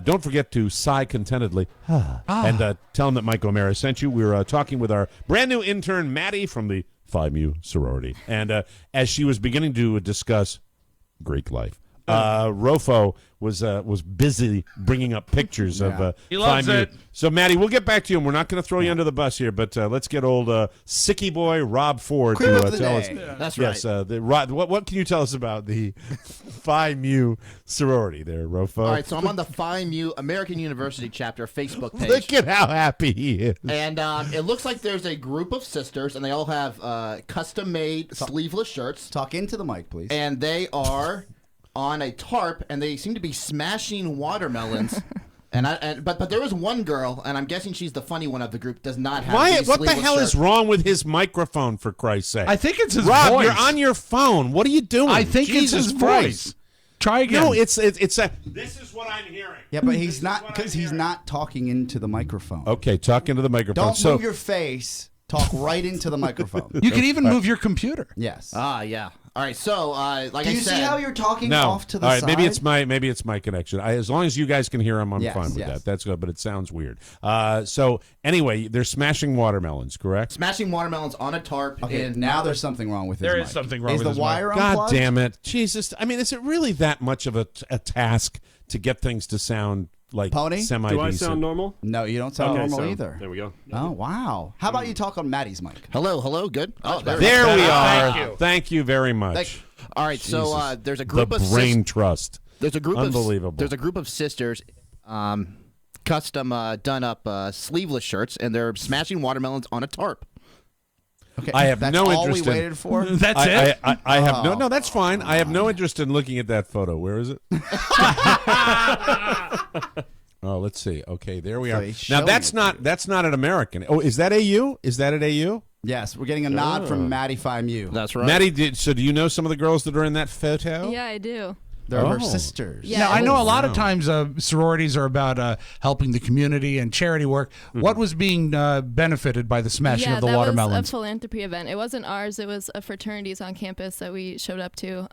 Speaker 3: Don't forget to sigh contentedly and tell them that Mike O'Mara sent you. We were talking with our brand new intern, Maddie, from the Phi Mu sorority. And as she was beginning to discuss Greek life, Rofo was busy bringing up pictures of
Speaker 4: He loves
Speaker 3: Phi Mu.
Speaker 4: it.
Speaker 3: So, Maddie, we'll get back to you, and we're not going to throw you under the bus here, but let's get old sicky boy Rob Ford
Speaker 5: Cream
Speaker 3: to
Speaker 5: of the
Speaker 3: tell
Speaker 5: day.
Speaker 3: us.
Speaker 13: That's
Speaker 3: Yes,
Speaker 13: right.
Speaker 3: what can you tell us about the Phi Mu sorority there, Rofo?
Speaker 13: All right, so I'm on the Phi Mu American University chapter Facebook page.
Speaker 3: Look at how happy he is.
Speaker 13: And it looks like there's a group of sisters, and they all have custom-made sleeveless shirts.
Speaker 5: Talk into the mic, please.
Speaker 13: And they are on a tarp, and they seem to be smashing watermelons. But there was one girl, and I'm guessing she's the funny one of the group, does not have these
Speaker 3: What the
Speaker 13: sleeveless
Speaker 3: hell
Speaker 13: shirts.
Speaker 3: is wrong with his microphone, for Christ's sake?
Speaker 4: I think it's his
Speaker 3: Rob,
Speaker 4: voice.
Speaker 3: you're on your phone. What are you doing?
Speaker 4: I think
Speaker 3: Jesus
Speaker 4: it's his
Speaker 3: Christ.
Speaker 4: voice. Try again.
Speaker 3: No, it's a. This is what I'm hearing.
Speaker 5: Yeah, but he's not, because he's not talking into the microphone.
Speaker 3: Okay, talk into the microphone.
Speaker 5: Don't
Speaker 3: so,
Speaker 5: move your face. Talk right into the microphone.
Speaker 4: You can even move your computer.
Speaker 5: Yes.
Speaker 13: Ah, yeah. All right, so like
Speaker 5: Do
Speaker 13: I
Speaker 5: you
Speaker 13: said,
Speaker 5: see how you're talking
Speaker 3: no.
Speaker 5: off to the
Speaker 3: All right,
Speaker 5: side?
Speaker 3: maybe it's my connection. As long as you guys can hear him, I'm
Speaker 5: Yes,
Speaker 3: fine with
Speaker 5: yes.
Speaker 3: that. That's good, but it sounds weird. So anyway, they're smashing watermelons, correct?
Speaker 13: smashing watermelons on a tarp.
Speaker 5: Okay,
Speaker 13: in,
Speaker 5: now there's something wrong with his
Speaker 4: There
Speaker 5: mic.
Speaker 4: is something wrong
Speaker 5: is
Speaker 4: with
Speaker 5: the
Speaker 4: his mic.
Speaker 5: wire
Speaker 3: God
Speaker 5: unplugged?
Speaker 3: damn it, Jesus! I mean, is it really that much of a task to get things to sound like
Speaker 5: Pony?
Speaker 3: semi-decent?
Speaker 6: Do I sound normal?
Speaker 5: No, you don't sound
Speaker 6: Okay,
Speaker 5: normal
Speaker 6: so
Speaker 5: either.
Speaker 6: There we go.
Speaker 5: Oh, wow. How about you talk on Maddie's mic?
Speaker 13: hello, good. Oh,
Speaker 3: There we are.
Speaker 4: Thank you.
Speaker 3: Thank you very much.
Speaker 13: All right, so
Speaker 3: Jesus.
Speaker 13: there's a
Speaker 3: The
Speaker 13: group of
Speaker 3: brain trust.
Speaker 13: There's a group
Speaker 3: Unbelievable.
Speaker 13: There's a group of sisters, custom done up sleeveless shirts, and they're smashing watermelons on a tarp.
Speaker 5: Okay,
Speaker 3: I have
Speaker 5: that's
Speaker 3: no
Speaker 5: all
Speaker 3: interest
Speaker 5: we
Speaker 3: in-
Speaker 5: waited for?
Speaker 4: That's it.
Speaker 3: I have no. That's fine. I have no interest in looking at that photo. Where is it? Oh, let's see. Okay, there we
Speaker 5: So
Speaker 3: are.
Speaker 5: he's
Speaker 3: Now
Speaker 5: showing
Speaker 3: that's not an American. Oh, is that AU? Is that at AU?
Speaker 5: Yes, we're getting a nod from Maddie Phi Mu.
Speaker 13: That's right.
Speaker 3: Maddie, do you know some of the girls that are in that photo?
Speaker 15: Yeah, I do.
Speaker 5: They're her sisters.
Speaker 15: Yeah.
Speaker 4: Now, I know a lot of
Speaker 3: Wow.
Speaker 4: times sororities are about helping the community and charity work. What was being benefited by the smashing of the
Speaker 15: that
Speaker 4: watermelons?
Speaker 15: was a philanthropy event. It wasn't ours. It was a fraternities on campus that we showed up to.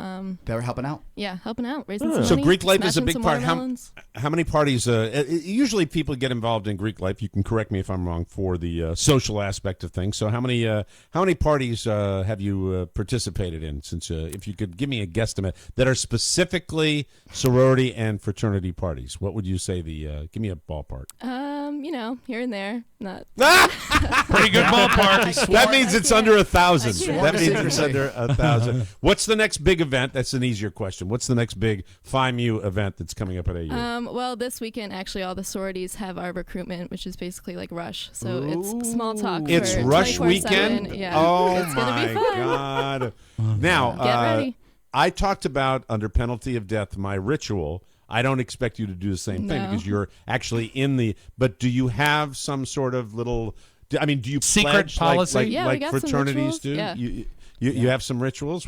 Speaker 5: They were helping out.
Speaker 15: Yeah, helping out, raising some
Speaker 3: So
Speaker 15: money.
Speaker 3: Greek life is a
Speaker 15: smashing
Speaker 3: big
Speaker 15: some
Speaker 3: part.
Speaker 15: watermelons.
Speaker 3: How many parties? Usually people get involved in Greek life. You can correct me if I'm wrong for the social aspect of things. So how many parties have you participated in? Since if you could give me a guesstimate that are specifically sorority and fraternity parties, what would you say? Give me a ballpark.
Speaker 15: Here and there. Not
Speaker 4: Pretty good ballpark.
Speaker 3: That means it's under 1,000.
Speaker 15: I
Speaker 3: That
Speaker 15: can't.
Speaker 3: means it's under 1,000. What's the next big event? That's an easier question. What's the next big Phi Mu event that's coming up at AU?
Speaker 15: Well, this weekend, actually, all the sororities have our recruitment, which is basically like Rush. So it's small talk.
Speaker 3: It's
Speaker 15: for
Speaker 3: Rush
Speaker 15: 24/7.
Speaker 3: weekend?
Speaker 15: Yeah.
Speaker 3: Oh,
Speaker 15: It's gonna be
Speaker 3: my
Speaker 15: fun.
Speaker 3: God. Now,
Speaker 15: Get ready.
Speaker 3: I talked about, under penalty of death, my ritual. I don't expect you to do the same thing
Speaker 15: No.
Speaker 3: because you're actually in the. But do you have some sort of little? Do you
Speaker 4: Secret
Speaker 3: pledge
Speaker 4: policy?
Speaker 3: like
Speaker 15: Yeah, we got some
Speaker 3: fraternities
Speaker 15: rituals.
Speaker 3: do?
Speaker 15: Yeah.
Speaker 3: You have some rituals.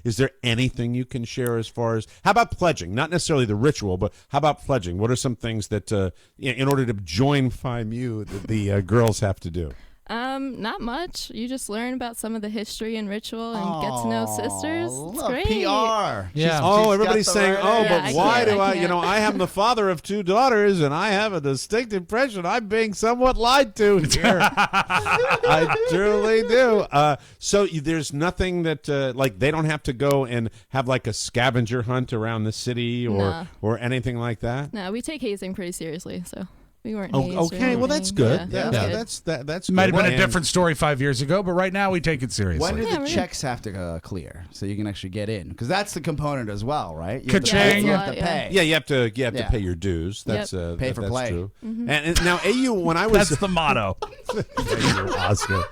Speaker 3: Is there anything you can share as far as how about pledging? Not necessarily the ritual, but how about pledging? What are some things that in order to join Phi Mu that the girls have to do?
Speaker 15: Not much. You just learn about some of the history and ritual and get to know sisters. It's
Speaker 5: Look,
Speaker 15: great.
Speaker 5: PR.
Speaker 4: Yeah.
Speaker 3: Oh, everybody's
Speaker 5: got the
Speaker 3: saying,
Speaker 5: right
Speaker 3: "Oh,
Speaker 5: idea."
Speaker 3: but
Speaker 15: I
Speaker 3: why
Speaker 15: can't,
Speaker 3: do
Speaker 15: I
Speaker 3: I?
Speaker 15: can't.
Speaker 3: I am the father of 2 daughters, and I have a distinct impression I'm being somewhat lied to here. I truly do. So there's nothing that like they don't have to go and have like a scavenger hunt around the city
Speaker 15: No.
Speaker 3: or anything like that.
Speaker 15: No, we take hazing pretty seriously, so we weren't.
Speaker 3: Oh,
Speaker 15: hazed or
Speaker 3: okay. Well, that's
Speaker 15: anything.
Speaker 3: good.
Speaker 15: Yeah,
Speaker 3: Yeah,
Speaker 15: it was good.
Speaker 3: that's
Speaker 4: It might have
Speaker 3: good.
Speaker 4: been a
Speaker 3: And-
Speaker 4: different story 5 years ago, but right now we take it seriously.
Speaker 5: When do
Speaker 15: Yeah,
Speaker 5: the
Speaker 15: really.
Speaker 5: checks have to clear so you can actually get in? Because that's the component as well, right? You
Speaker 4: Ka-ching.
Speaker 5: have to pay. You
Speaker 15: Yeah,
Speaker 5: have to
Speaker 15: it's a lot,
Speaker 5: pay.
Speaker 3: Yeah, you have to
Speaker 5: Yeah.
Speaker 3: pay your dues. That's
Speaker 5: Pay for
Speaker 3: that's
Speaker 5: play.
Speaker 3: true.
Speaker 15: Mm-hmm.
Speaker 3: And now AU, when I was
Speaker 4: That's the motto.
Speaker 3: Thank you, Oscar.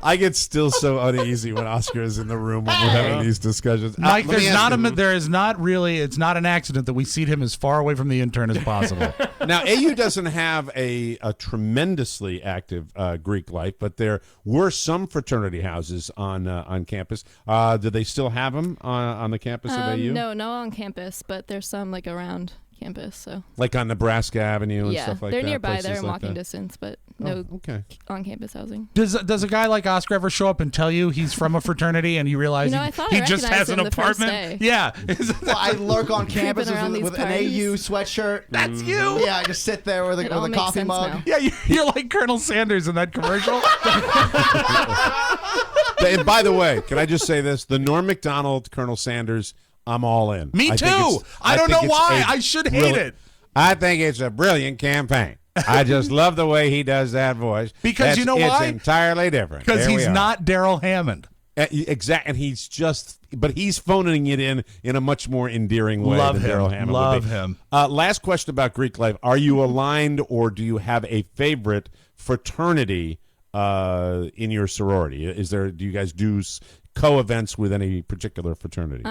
Speaker 3: I get still so uneasy when Oscar is in the room when we're having these discussions.
Speaker 4: Mike,
Speaker 3: Let me ask you-
Speaker 4: there is not really, it's not an accident that we seat him as far away from the intern as possible.
Speaker 3: Now, AU doesn't have a tremendously active Greek life, but there were some fraternity houses on campus. Do they still have them on the campus of AU?
Speaker 15: No on campus, but there's some like around campus. So
Speaker 3: Like on Nebraska Avenue and
Speaker 15: yeah,
Speaker 3: stuff like
Speaker 15: they're
Speaker 3: that?
Speaker 15: nearby.
Speaker 3: places
Speaker 15: They're in
Speaker 3: like
Speaker 15: walking
Speaker 3: that?
Speaker 15: distance, but no
Speaker 3: Okay.
Speaker 15: on-campus housing.
Speaker 4: Does a guy like Oscar ever show up and tell you he's from a fraternity and you realize
Speaker 15: I thought
Speaker 4: he
Speaker 15: I
Speaker 4: just has
Speaker 15: recognized
Speaker 4: an
Speaker 15: him the first
Speaker 4: apartment?
Speaker 15: day.
Speaker 4: Yeah.
Speaker 5: Well, I lurk on campus
Speaker 15: Creeping around
Speaker 5: with,
Speaker 15: these
Speaker 5: with an
Speaker 15: parties.
Speaker 5: AU sweatshirt.
Speaker 4: That's you.
Speaker 5: Yeah, I just sit there with
Speaker 15: It
Speaker 5: a
Speaker 15: all makes
Speaker 5: coffee
Speaker 15: sense
Speaker 5: mug.
Speaker 15: now.
Speaker 4: Yeah, you're like Colonel Sanders in that commercial.
Speaker 3: And by the way, can I just say this? The Norm Macdonald, Colonel Sanders, I'm all in.
Speaker 4: Me
Speaker 3: I think
Speaker 4: too.
Speaker 3: it's-
Speaker 4: I don't
Speaker 3: think
Speaker 4: know
Speaker 3: it's
Speaker 4: why.
Speaker 3: a
Speaker 4: I should hate
Speaker 3: brilliant-
Speaker 4: it.
Speaker 3: I think it's a brilliant campaign. I just love the way he does that voice.
Speaker 4: Because you know why?
Speaker 3: It's entirely different.
Speaker 4: Because
Speaker 3: There we
Speaker 4: he's
Speaker 3: are.
Speaker 4: not Daryl Hammond.
Speaker 3: Exactly, and he's phoning it in a much more endearing way
Speaker 4: Love
Speaker 3: than
Speaker 4: him.
Speaker 3: Daryl Hammond
Speaker 4: Love
Speaker 3: would be.
Speaker 4: him.
Speaker 3: Last question about Greek life: are you aligned, or do you have a favorite fraternity in your sorority? Do you guys do co-events with any particular fraternities?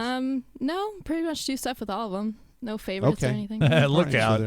Speaker 15: No, pretty much do stuff with all of them. No favorites or anything.
Speaker 4: Look out.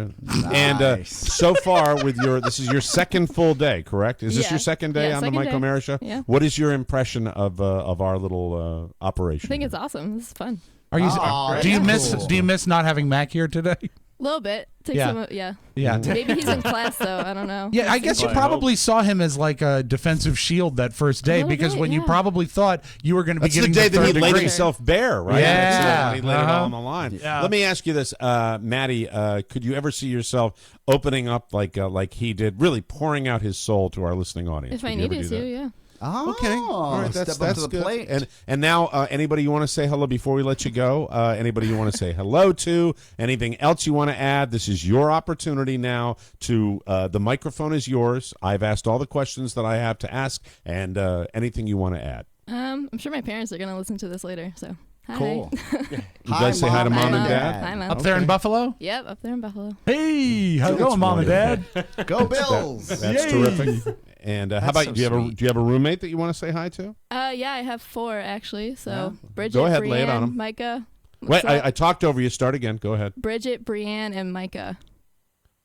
Speaker 3: And so far, this is your second full day, correct? Is this
Speaker 15: Yeah.
Speaker 3: your second day
Speaker 15: Yeah,
Speaker 3: on the
Speaker 15: second
Speaker 3: Mike
Speaker 15: day.
Speaker 3: O'Mara show?
Speaker 15: Yeah.
Speaker 3: What is your impression of our little
Speaker 15: I
Speaker 3: operation?
Speaker 15: think it's awesome. This is fun.
Speaker 4: Are you?
Speaker 5: Oh,
Speaker 4: do you
Speaker 5: that's
Speaker 4: miss?
Speaker 5: cool.
Speaker 4: Do you miss not having Mac here today?
Speaker 15: A little bit. Take
Speaker 4: Yeah.
Speaker 15: some. Yeah.
Speaker 4: Yeah.
Speaker 15: Maybe he's in class though. I don't know.
Speaker 4: Yeah, I guess you
Speaker 6: Well, I
Speaker 4: probably saw him as like a defensive shield that first day
Speaker 15: little
Speaker 4: because
Speaker 15: bit,
Speaker 4: when you
Speaker 15: yeah.
Speaker 4: probably thought you were going to be
Speaker 3: That's the
Speaker 4: getting
Speaker 3: day that he
Speaker 4: third
Speaker 3: laid
Speaker 4: degree.
Speaker 3: himself bare, right?
Speaker 4: Yeah.
Speaker 3: That's when he laid it all
Speaker 4: Uh-huh.
Speaker 3: on the line.
Speaker 4: Yeah.
Speaker 3: Let me ask you this, Maddie. Could you ever see yourself opening up like he did, really pouring out his soul to our listening audience?
Speaker 15: If I
Speaker 3: Would you ever
Speaker 15: needed
Speaker 3: do
Speaker 15: to,
Speaker 3: that?
Speaker 15: yeah.
Speaker 5: Oh,
Speaker 3: Okay, all right, that's
Speaker 5: step up to the
Speaker 3: good.
Speaker 5: plate.
Speaker 3: And now, anybody you want to say hello before we let you go? Anybody you want to say hello to? Anything else you want to add? This is your opportunity now. The microphone is yours. I've asked all the questions that I have to ask, and anything you want to add.
Speaker 15: I'm sure my parents are gonna listen to this later. So hi.
Speaker 5: Cool.
Speaker 3: You guys say hi to mom and dad.
Speaker 15: Hi, Mom.
Speaker 4: Up there in Buffalo?
Speaker 15: Yep, up there in Buffalo.
Speaker 4: Hey, how's it going, Mom and Dad?
Speaker 5: Go Bills!
Speaker 3: That's
Speaker 4: Yay.
Speaker 3: terrific. And how about
Speaker 5: so
Speaker 3: you?
Speaker 5: sweet.
Speaker 3: Do you have a roommate that you want to say hi to?
Speaker 15: Yeah, I have 4 actually. So Bridget,
Speaker 3: Go ahead,
Speaker 15: Brianne,
Speaker 3: lay it on 'em.
Speaker 15: Micah.
Speaker 3: Wait,
Speaker 15: What's up?
Speaker 3: I talked over you. Start again. Go ahead.
Speaker 15: Bridget, Brianne, and Micah.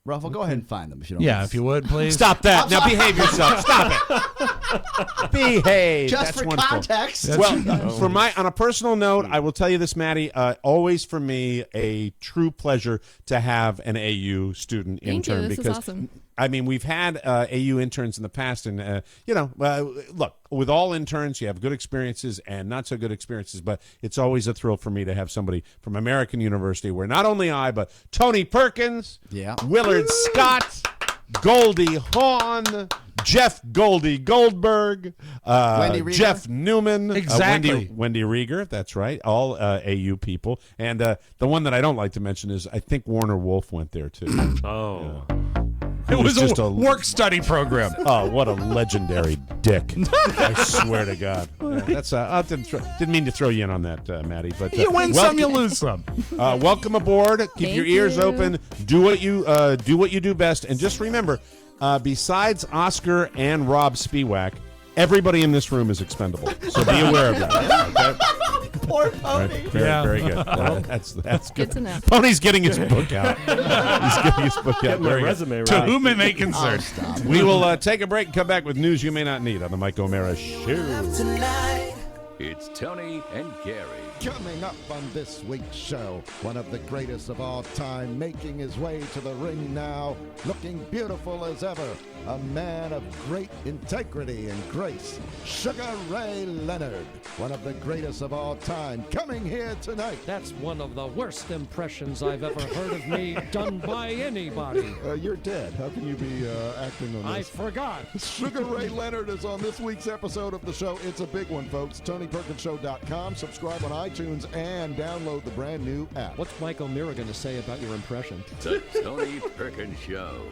Speaker 5: Ruffle, go ahead and find them if you don't.
Speaker 4: Yeah, if you would, please.
Speaker 3: Stop that. Now behave yourself. Stop it. Behave.
Speaker 5: Just
Speaker 3: That's
Speaker 5: for
Speaker 3: wonderful.
Speaker 5: context.
Speaker 3: Well, on a personal note, I will tell you this, Maddie. Always for me a true pleasure to have an AU student
Speaker 15: Thank you.
Speaker 3: intern
Speaker 15: This is
Speaker 3: because
Speaker 15: awesome.
Speaker 3: I mean we've had AU interns in the past, and look, with all interns, you have good experiences and not so good experiences, but it's always a thrill for me to have somebody from American University, where not only I but Tony Perkins, Willard Scott, Goldie Hawn, Jeff Goldie Goldberg, Jeff Newman,
Speaker 4: Exactly.
Speaker 3: Wendy Rieger, that's right, all AU people. And the one that I don't like to mention is I think Warner Wolf went there too.
Speaker 6: Oh.
Speaker 4: It was
Speaker 3: just
Speaker 4: a work-study program.
Speaker 3: Oh, what a legendary dick. I swear to God. Yeah, that's I didn't mean to throw you in on that, Maddie. But
Speaker 4: You win some, you lose some.
Speaker 3: Welcome aboard. Keep
Speaker 15: Thank
Speaker 3: your ears
Speaker 15: you.
Speaker 3: open. Do what you do best. And just remember, besides Oscar and Rob Spiewak, everybody in this room is expendable. So be aware of that. Okay?
Speaker 5: Poor Pony.
Speaker 3: Right. Very good. That's good.
Speaker 15: Good to know.
Speaker 3: Pony's getting his book out. He's getting his book out.
Speaker 6: Get my
Speaker 3: Very good.
Speaker 6: resume right.
Speaker 4: To whom it may concern.
Speaker 3: We will take a break and come back with news you may not need on the Mike O'Mara Show.
Speaker 1: It's Tony and Gary.
Speaker 12: Coming up on this week's show, one of the greatest of all time, making his way to the ring now, looking beautiful as ever, a man of great integrity and grace, Sugar Ray Leonard, one of the greatest of all time, coming here tonight.
Speaker 16: That's one of the worst impressions I've ever heard of me done by anybody.
Speaker 12: You're dead. How can you be acting on this?
Speaker 16: I forgot.
Speaker 12: Sugar Ray Leonard is on this week's episode of the show. It's a big one, folks. TonyPerkinsShow.com. Subscribe on iTunes and download the brand new app.
Speaker 16: What's Mike O'Meara going to say about your impression?
Speaker 1: The Tony Perkins Show.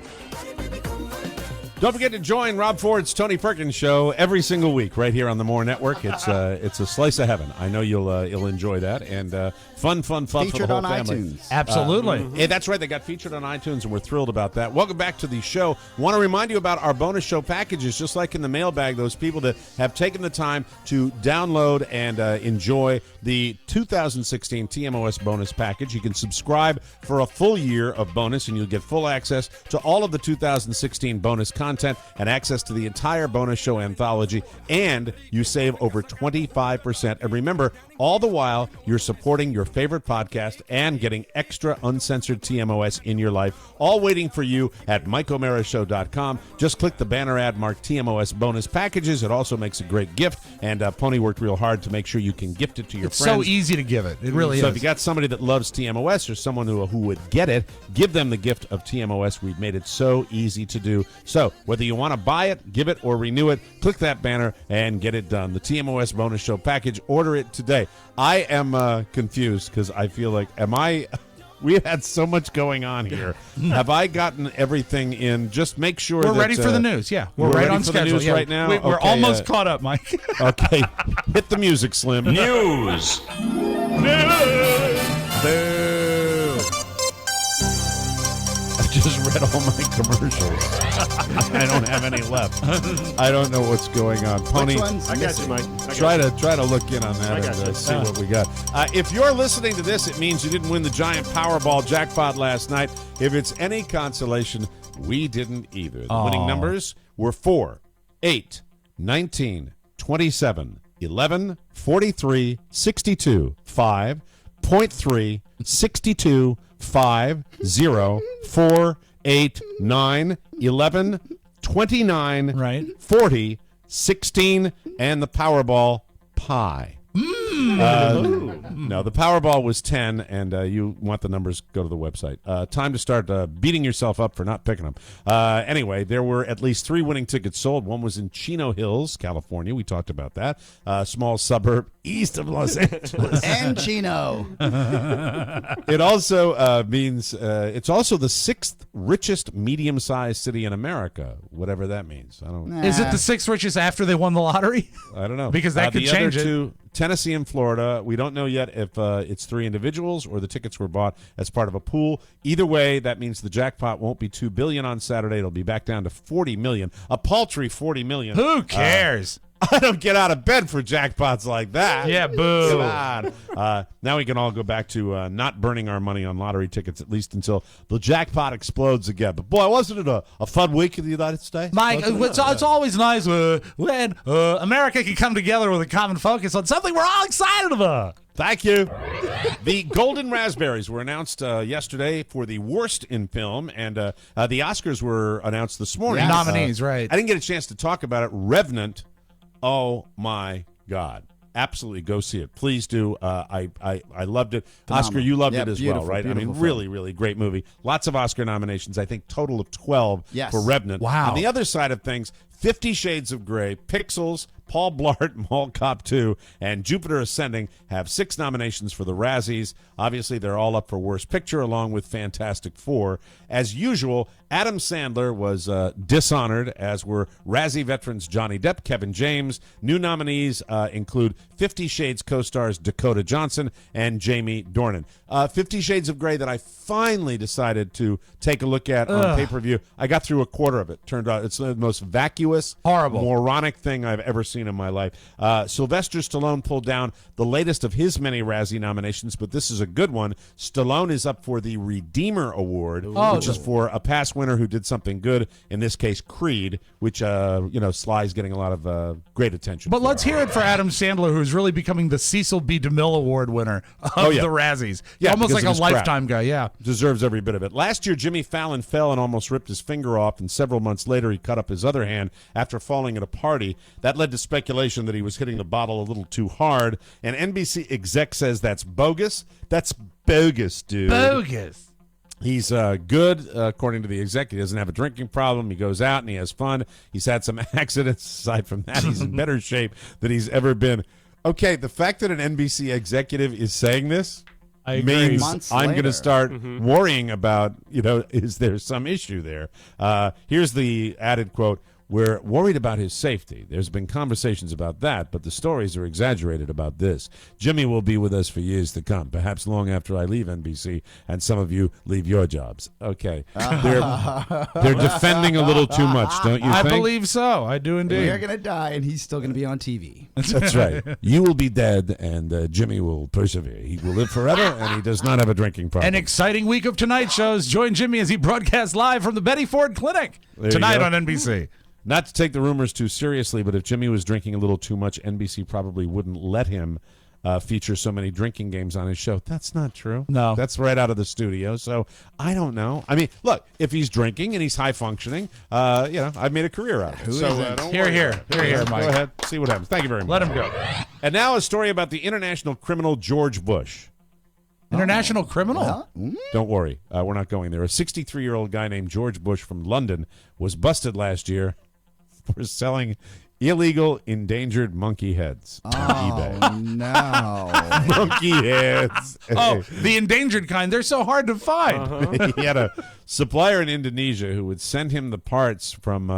Speaker 3: Don't forget to join Rob Ford's Tony Perkins Show every single week right here on the More Network. It's a slice of heaven. I know you'll enjoy that, and fun for
Speaker 5: Featured
Speaker 3: the whole
Speaker 5: on
Speaker 3: family.
Speaker 5: iTunes.
Speaker 4: Absolutely.
Speaker 3: Yeah, that's right. They got featured on iTunes, and we're thrilled about that. Welcome back to the show. Want to remind you about our bonus show packages, just like in the mailbag. Those people that have taken the time to download and enjoy the 2016 TMOS bonus package. You can subscribe for a full year of bonus, and you'll get full access to all of the 2016 bonus content and access to the entire bonus show anthology, and you save over 25%. And remember, all the while, you're supporting your favorite podcast and getting extra uncensored TMOS in your life, all waiting for you at MikeO'MaraShow.com. Just click the banner ad marked TMOS bonus packages. It also makes a great gift, and Pony worked real hard to make sure you can gift it to your
Speaker 4: It's
Speaker 3: friends.
Speaker 4: so easy to give it. It really
Speaker 3: So
Speaker 4: is.
Speaker 3: if you got somebody that loves TMOS or someone who would get it, give them the gift of TMOS. We've made it so easy to do. So whether you want to buy it, give it, or renew it, click that banner and get it done. The TMOS bonus show package. Order it today. I am confused because I feel like, we had so much going on here. Have I gotten everything in? Just make sure
Speaker 4: We're
Speaker 3: that,
Speaker 4: ready for the news. Yeah, we're right
Speaker 3: ready
Speaker 4: on
Speaker 3: for
Speaker 4: schedule.
Speaker 3: the news
Speaker 4: Yeah.
Speaker 3: right now.
Speaker 4: We're
Speaker 3: Okay,
Speaker 4: almost caught up, Mike.
Speaker 3: Okay, hit the music, Slim.
Speaker 1: News.
Speaker 3: Boo. I've just read all my commercials. I don't have any left. I don't know what's going on. Pony,
Speaker 5: Which one's
Speaker 6: I got
Speaker 5: missing?
Speaker 6: you, Mike.
Speaker 3: try to look in on that
Speaker 6: I got
Speaker 3: and
Speaker 6: you.
Speaker 3: see what we got. If you're listening to this, it means you didn't win the giant Powerball jackpot last night. If it's any consolation, we didn't either. The winning numbers were 4, 8, 19, 27, 11, 43, 62, 5, 0.3, 62, 5, 0, 4, 8, 9, 11, 29,
Speaker 4: Right.
Speaker 3: 40, 16, and the Powerball pie. No, the Powerball was 10, and you want the numbers, go to the website. Time to start beating yourself up for not picking them. Anyway, there were at least 3 winning tickets sold. One was in Chino Hills, California. We talked about that. Small suburb east of Los Angeles.
Speaker 5: And Chino.
Speaker 3: It also means it's also the 6th richest medium-sized city in America, whatever that means. I don't.
Speaker 4: Is it the 6th richest after they won the lottery?
Speaker 3: I don't know.
Speaker 4: Because that could
Speaker 3: the
Speaker 4: change
Speaker 3: other
Speaker 4: it.
Speaker 3: two, Tennessee and Florida. We don't know yet if it's 3 individuals or the tickets were bought as part of a pool. Either way, that means the jackpot won't be $2 billion on Saturday. It'll be back down to $40 million, a paltry $40 million.
Speaker 4: Who cares?
Speaker 3: I don't get out of bed for jackpots like that.
Speaker 4: Yeah, boo.
Speaker 3: Come on. Now we can all go back to not burning our money on lottery tickets, at least until the jackpot explodes again. But, boy, wasn't it a fun week in the United States?
Speaker 4: Mike, it's always nice when America can come together with a common focus on something we're all excited about.
Speaker 3: Thank you. The Golden Raspberries were announced yesterday for the worst in film, and the Oscars were announced this morning.
Speaker 4: Yes. Nominees, right.
Speaker 3: I didn't get a chance to talk about it. Revenant, oh, my God. Absolutely, go see it. Please do. I loved it.
Speaker 5: Phenomenal.
Speaker 3: Oscar, you loved it as well, right? I mean,
Speaker 5: Beautiful
Speaker 3: really,
Speaker 5: film.
Speaker 3: really great movie. Lots of Oscar nominations. I think total of 12 for Revenant.
Speaker 4: Wow.
Speaker 3: On the other side of things, 50 Shades of Grey, Pixels, Paul Blart, Mall Cop 2, and Jupiter Ascending have 6 nominations for the Razzies. Obviously, they're all up for Worst Picture, along with Fantastic Four. As usual, Adam Sandler was dishonored, as were Razzie veterans Johnny Depp, Kevin James. New nominees include 50 Shades co-stars Dakota Johnson and Jamie Dornan. 50 Shades of Grey that I finally decided to take a look at on pay-per-view. I got through a quarter of it. Turned out it's the most vacuous,
Speaker 4: horrible,
Speaker 3: moronic thing I've ever seen in my life. Sylvester Stallone pulled down the latest of his many Razzie nominations, but this is a good one. Stallone is up for the Redeemer Award, which is for a past winner who did something good, in this case Creed, which Sly's getting a lot of great attention
Speaker 4: But
Speaker 3: for.
Speaker 4: let's hear it for Adam Sandler, who's really becoming the Cecil B. DeMille Award winner of the Razzies.
Speaker 3: Yeah,
Speaker 4: almost
Speaker 3: because
Speaker 4: like
Speaker 3: of
Speaker 4: a
Speaker 3: his
Speaker 4: Lifetime
Speaker 3: crap.
Speaker 4: guy, yeah.
Speaker 3: Deserves every bit of it. Last year, Jimmy Fallon fell and almost ripped his finger off, and several months later he cut up his other hand after falling at a party. That led to speculation that he was hitting the bottle a little too hard, and NBC exec says that's bogus. That's bogus, dude.
Speaker 4: Bogus.
Speaker 3: He's good, according to the exec. He doesn't have a drinking problem. He goes out and he has fun. He's had some accidents. Aside from that, he's in better shape than he's ever been. Okay, the fact that an NBC executive is saying this means I'm going to start worrying about, is there some issue there? Here's the added quote. We're worried about his safety. There's been conversations about that, but the stories are exaggerated about this. Jimmy will be with us for years to come, perhaps long after I leave NBC and some of you leave your jobs. Okay. They're defending a little too much, don't you think?
Speaker 4: I believe so. I do indeed.
Speaker 5: You're going to die, and he's still going to be on TV.
Speaker 3: That's right. You will be dead, and Jimmy will persevere. He will live forever, and he does not have a drinking problem.
Speaker 4: An exciting week of Tonight shows. Join Jimmy as he broadcasts live from the Betty Ford Clinic
Speaker 3: There
Speaker 4: tonight
Speaker 3: you go.
Speaker 4: on NBC.
Speaker 3: Not to take the rumors too seriously, but if Jimmy was drinking a little too much, NBC probably wouldn't let him feature so many drinking games on his show. That's not true.
Speaker 4: No.
Speaker 3: That's right out of the studio. So I don't know. I mean, look, if he's drinking and he's high functioning, I've made a career out of it. Don't
Speaker 4: Here,
Speaker 3: worry
Speaker 4: here.
Speaker 3: about it.
Speaker 4: Here, here, Mike.
Speaker 3: Go ahead. See what happens. Thank you very much.
Speaker 4: Let him go.
Speaker 3: And now a story about the international criminal George Bush.
Speaker 4: International criminal?
Speaker 3: Don't worry. We're not going there. A 63-year-old guy named George Bush from London was busted last year for selling illegal endangered monkey heads on eBay.
Speaker 5: No.
Speaker 3: Monkey heads.
Speaker 4: Oh, the endangered kind. They're so hard to find.
Speaker 3: He had a supplier in Indonesia who would send him the parts from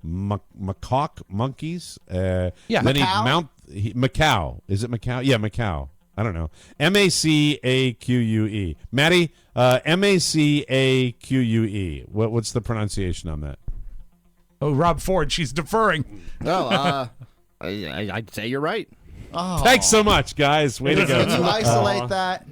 Speaker 3: macaque monkeys.
Speaker 4: Yeah.
Speaker 3: Then
Speaker 5: Macau?
Speaker 3: Macau. Is it Macau? Yeah, Macau. I don't know. Macaque. Maddie, Macaque. What's the pronunciation on that?
Speaker 4: Oh, Rob Ford, she's deferring.
Speaker 14: Well, I'd say you're right.
Speaker 5: Oh.
Speaker 3: Thanks so much, guys. Way to go.
Speaker 5: Can you isolate that?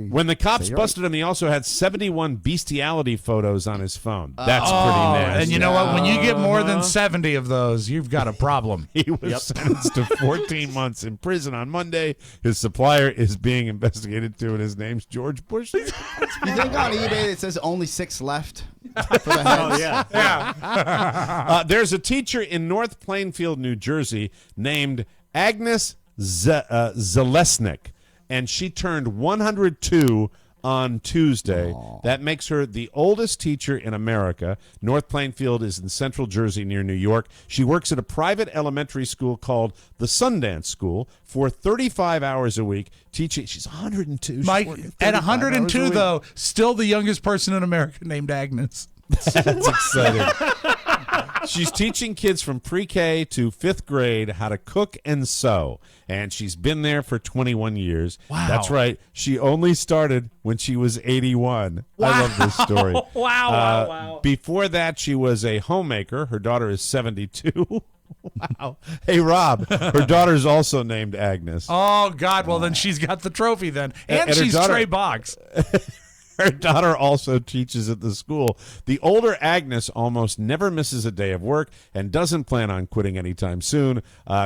Speaker 3: When the cops busted him, he also had 71 bestiality photos on his phone. That's pretty nasty.
Speaker 4: And you know what? When you get more than 70 of those, you've got a problem.
Speaker 3: He was sentenced to 14 months in prison on Monday. His supplier is being investigated too, and his name's George Bush.
Speaker 5: You think on eBay it says only 6 left for the heads?
Speaker 3: Yeah. There's a teacher in North Plainfield, New Jersey, named Agnes Zalesnik, and she turned 102 on Tuesday. That makes her the oldest teacher in America. North Plainfield is in central Jersey near New York. She works at a private elementary school called the Sundance School for 35 hours a week teaching. She's 102.
Speaker 4: Mike, at 102, though, still the youngest person in America named Agnes.
Speaker 3: That's exciting. She's teaching kids from pre-K to 5th grade how to cook and sew, and she's been there for 21 years.
Speaker 4: Wow.
Speaker 3: That's right. She only started when she was 81. Wow. I love this story.
Speaker 4: Wow.
Speaker 3: Before that, she was a homemaker. Her daughter is 72. Wow. Hey, Rob, her daughter's also named Agnes.
Speaker 4: Oh, God. Well, then she's got the trophy then. And
Speaker 3: her
Speaker 4: she's
Speaker 3: daughter-
Speaker 4: Trey Box.
Speaker 3: Her daughter also teaches at the school. The older Agnes almost never misses a day of work and doesn't plan on quitting anytime soon.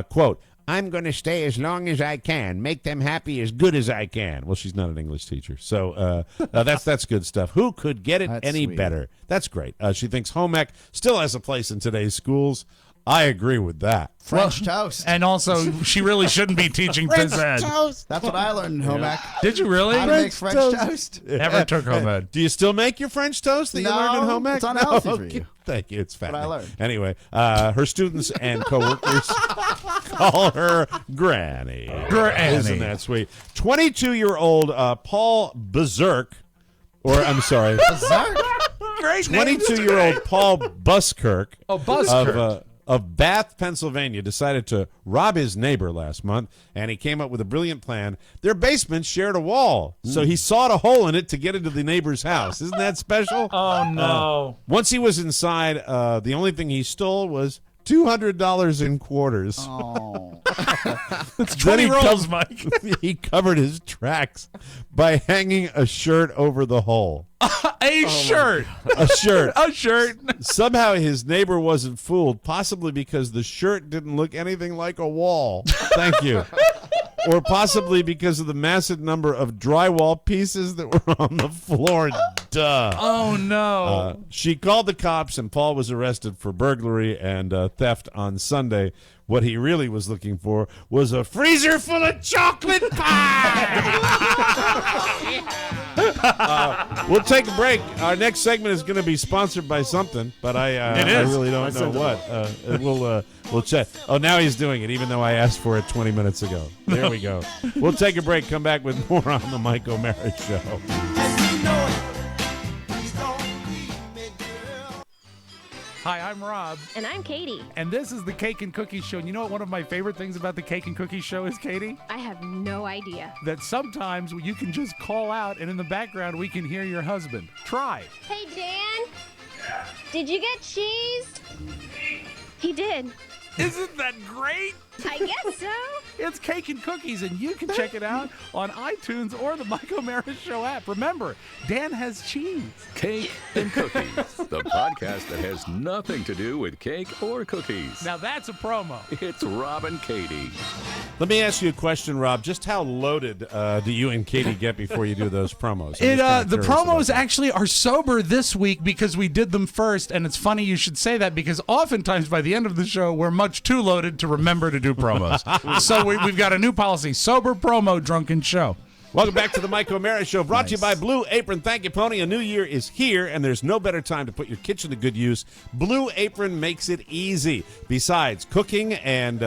Speaker 3: Quote, I'm going to stay as long as I can, make them happy as good as I can. Well, she's not an English teacher, so that's good stuff. Who could get it any better? That's great. She thinks home ec still has a place in today's schools. I agree with that.
Speaker 5: French toast.
Speaker 4: And also, she really shouldn't be teaching
Speaker 5: French
Speaker 4: phys ed.
Speaker 5: toast. That's what I learned in home ec.
Speaker 4: Did you really?
Speaker 5: How to make French toast.
Speaker 4: Never took home ed.
Speaker 3: Do you still make your French toast that you learned in home ec?
Speaker 5: It's unhealthy for
Speaker 3: Okay.
Speaker 5: you.
Speaker 3: Thank you. It's fat.
Speaker 5: What I learned.
Speaker 3: Anyway, her students and coworkers call her Granny.
Speaker 4: Granny.
Speaker 3: Isn't that sweet? 22-year-old Paul Berserk, or I'm sorry,
Speaker 5: Berserk?
Speaker 4: Great name.
Speaker 3: 22-year-old Paul Buskirk.
Speaker 4: Oh, Buskirk.
Speaker 3: Of Bath, Pennsylvania, decided to rob his neighbor last month, and he came up with a brilliant plan. Their basement shared a wall, so he sawed a hole in it to get into the neighbor's house. Isn't that special?
Speaker 4: Oh, no.
Speaker 3: Once he was inside, the only thing he stole was $200 in quarters.
Speaker 5: Oh.
Speaker 4: It's
Speaker 3: Then
Speaker 4: 20
Speaker 3: he
Speaker 4: rolls,
Speaker 3: cov-
Speaker 4: Mike.
Speaker 3: He covered his tracks by hanging a shirt over the hole.
Speaker 4: A shirt.
Speaker 3: A shirt.
Speaker 4: A shirt.
Speaker 3: Somehow his neighbor wasn't fooled, possibly because the shirt didn't look anything like a wall. Thank you. Or possibly because of the massive number of drywall pieces that were on the floor. Duh.
Speaker 4: Oh, no.
Speaker 3: She called the cops, and Paul was arrested for burglary and theft on Sunday. What he really was looking for was a freezer full of chocolate pie. We'll take a break. Our next segment is going to be sponsored by something, but I really don't know what. We'll check. Oh, now he's doing it, even though I asked for it 20 minutes ago. There we go. We'll take a break. Come back with more on the Mike O'Mara Show.
Speaker 4: Hi, I'm Rob.
Speaker 17: And I'm Katie.
Speaker 4: And this is the Cake and Cookie Show. And you know what one of my favorite things about the Cake and Cookie Show is, Katie?
Speaker 17: I have no idea.
Speaker 4: That sometimes you can just call out, and in the background, we can hear your husband. Try.
Speaker 17: Hey, Dan. Did you get cheese? He did.
Speaker 4: Isn't that great?
Speaker 17: I guess so.
Speaker 4: It's Cake and Cookies, and you can check it out on iTunes or the Mike O'Mara Show app. Remember, Dan has cheese.
Speaker 1: Cake and Cookies, the podcast that has nothing to do with cake or cookies.
Speaker 4: Now that's a promo.
Speaker 1: It's Rob and Katie.
Speaker 3: Let me ask you a question, Rob. Just how loaded do you and Katie get before you do those promos?
Speaker 4: The promos actually are sober this week because we did them first, and it's funny you should say that because oftentimes by the end of the show, we're much too loaded to remember to do promos. So we've got a new policy, sober promo, drunken show.
Speaker 3: Welcome back to the Mike O'Mara Show, brought to you by Blue Apron. Thank you, Pony. A new year is here, and there's no better time to put your kitchen to good use. Blue Apron makes it easy. Besides, cooking and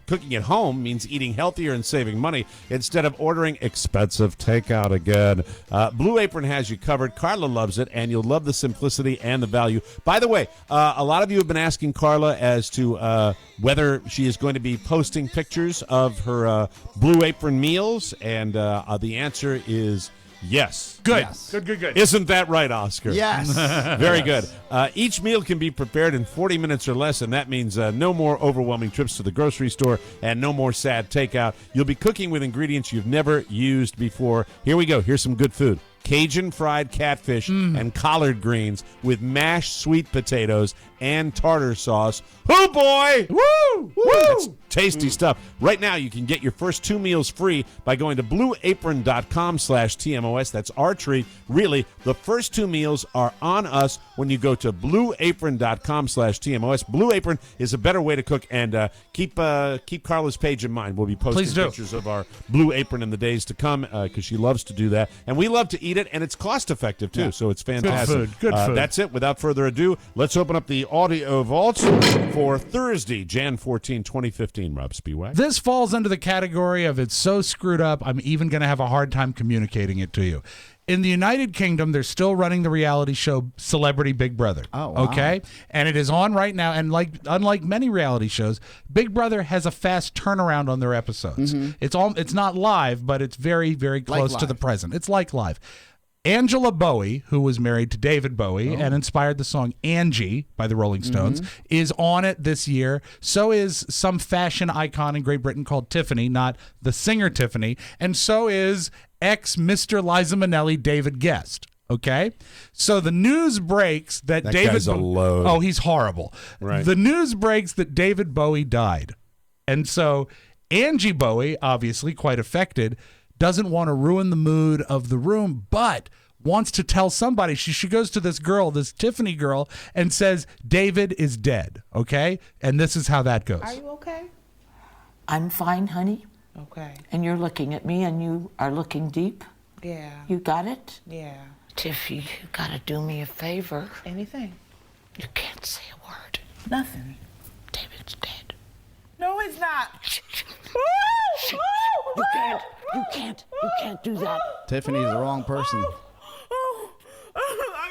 Speaker 3: cooking at home means eating healthier and saving money instead of ordering expensive takeout again. Blue Apron has you covered. Carla loves it, and you'll love the simplicity and the value. By the way, a lot of you have been asking Carla as to whether she is going to be posting pictures of her Blue Apron meals, and the answer is yes.
Speaker 4: Good.
Speaker 5: Yes.
Speaker 4: Good.
Speaker 3: Isn't that right, Oscar?
Speaker 5: Yes.
Speaker 3: Very good. Each meal can be prepared in 40 minutes or less, and that means no more overwhelming trips to the grocery store and no more sad takeout. You'll be cooking with ingredients you've never used before. Here we go. Here's some good food. Cajun fried catfish and collard greens with mashed sweet potatoes and tartar sauce. Hoo boy!
Speaker 4: Woo!
Speaker 3: That's tasty stuff. Right now, you can get your first 2 meals free by going to blueapron.com/TMOS. That's our treat. Really, the first 2 meals are on us when you go to blueapron.com/TMOS. Blue Apron is a better way to cook, and keep Carla's page in mind. We'll be posting pictures of our Blue Apron in the days to come because she loves to do that, and we love to eat it, and it's cost effective too, so it's fantastic.
Speaker 4: Good food.
Speaker 3: That's it. Without further ado, let's open up the audio vaults for Thursday, Jan 14, 2015. Rob Spiewak.
Speaker 4: This falls under the category of it's so screwed up, I'm even going to have a hard time communicating it to you. In the United Kingdom, they're still running the reality show Celebrity Big Brother.
Speaker 5: Oh, wow.
Speaker 4: Okay? And it is on right now. And unlike many reality shows, Big Brother has a fast turnaround on their episodes. Mm-hmm. It's not live, but it's very, very close to the present. It's like live. Angela Bowie, who was married to David Bowie and inspired the song Angie by the Rolling Stones, is on it this year. So is some fashion icon in Great Britain called Tiffany, not the singer Tiffany. And so is ex-Mr. Liza Minnelli David Guest. Okay? So the news breaks that David...
Speaker 3: guy's a load.
Speaker 4: Oh, he's horrible.
Speaker 3: Right.
Speaker 4: The news breaks that David Bowie died. And so Angie Bowie, obviously quite affected, doesn't want to ruin the mood of the room, but wants to tell somebody. She goes to this girl, this Tiffany girl, and says, David is dead, okay? And this is how that goes.
Speaker 18: Are you okay?
Speaker 19: I'm fine, honey.
Speaker 18: Okay.
Speaker 19: And you're looking at me and you are looking deep.
Speaker 18: Yeah.
Speaker 19: You got it?
Speaker 18: Yeah.
Speaker 19: Tiffy, you gotta do me a favor.
Speaker 18: Anything.
Speaker 19: You can't say a word.
Speaker 18: Nothing.
Speaker 19: David's dead.
Speaker 18: No, it's not.
Speaker 19: You can't do that.
Speaker 5: Tiffany's the wrong person.
Speaker 18: Are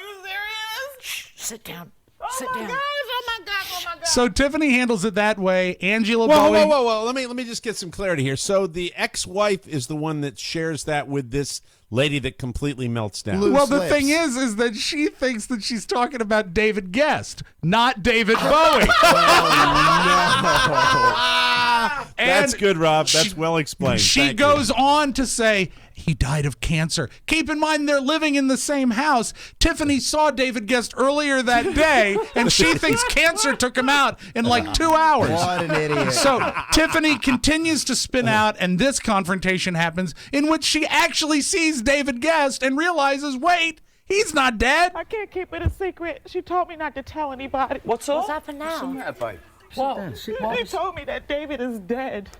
Speaker 18: you serious?
Speaker 19: Shh, sit down.
Speaker 18: Oh
Speaker 19: Sit
Speaker 18: my
Speaker 19: down.
Speaker 18: gosh, oh my God, oh my God.
Speaker 4: So Tiffany handles it that way. Angela
Speaker 3: Whoa,
Speaker 4: Bowie...
Speaker 3: whoa. Let me just get some clarity here. So the ex-wife is the one that shares that with this lady that completely melts down.
Speaker 4: Well, the thing is that she thinks that she's talking about David Guest, not David Bowie.
Speaker 3: That's good, Rob. That's well explained.
Speaker 4: She
Speaker 3: Thank
Speaker 4: goes
Speaker 3: you.
Speaker 4: on to say he died of cancer. Keep in mind they're living in the same house. Tiffany saw David Guest earlier that day, and she thinks cancer took him out in like 2 hours.
Speaker 5: What an idiot.
Speaker 4: So Tiffany continues to spin out, and this confrontation happens in which she actually sees David Guest and realizes, wait, he's not dead.
Speaker 18: I can't keep it a secret. She told me not to tell anybody.
Speaker 19: What's happened now?
Speaker 18: Whoa. They told me that David is dead.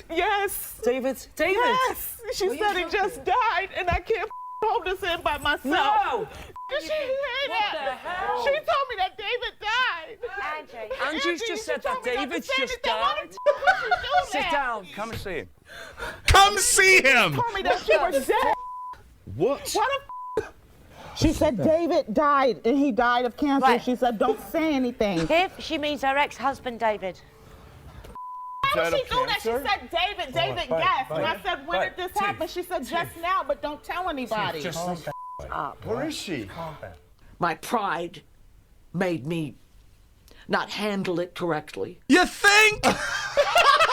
Speaker 18: Yes.
Speaker 19: David?
Speaker 18: Yes. She said he just died, and I can't hold this in by myself.
Speaker 19: No.
Speaker 18: Did she hear that?
Speaker 19: the hell?
Speaker 18: She told me that David died.
Speaker 19: Angie's just said that David's just died.
Speaker 18: Sit
Speaker 19: down. Come and see him.
Speaker 4: Come see him.
Speaker 18: Told me that she was dead.
Speaker 19: What?
Speaker 18: What a She said David died, and he died of cancer.
Speaker 20: Right.
Speaker 18: She said, don't say anything.
Speaker 20: If she means her ex-husband, David.
Speaker 18: How did she do that? She said David Guest. And I said, when did this happen? She said, just now, but don't tell anybody.
Speaker 20: Up.
Speaker 19: Where is she? My pride made me not handle it correctly.
Speaker 4: You think?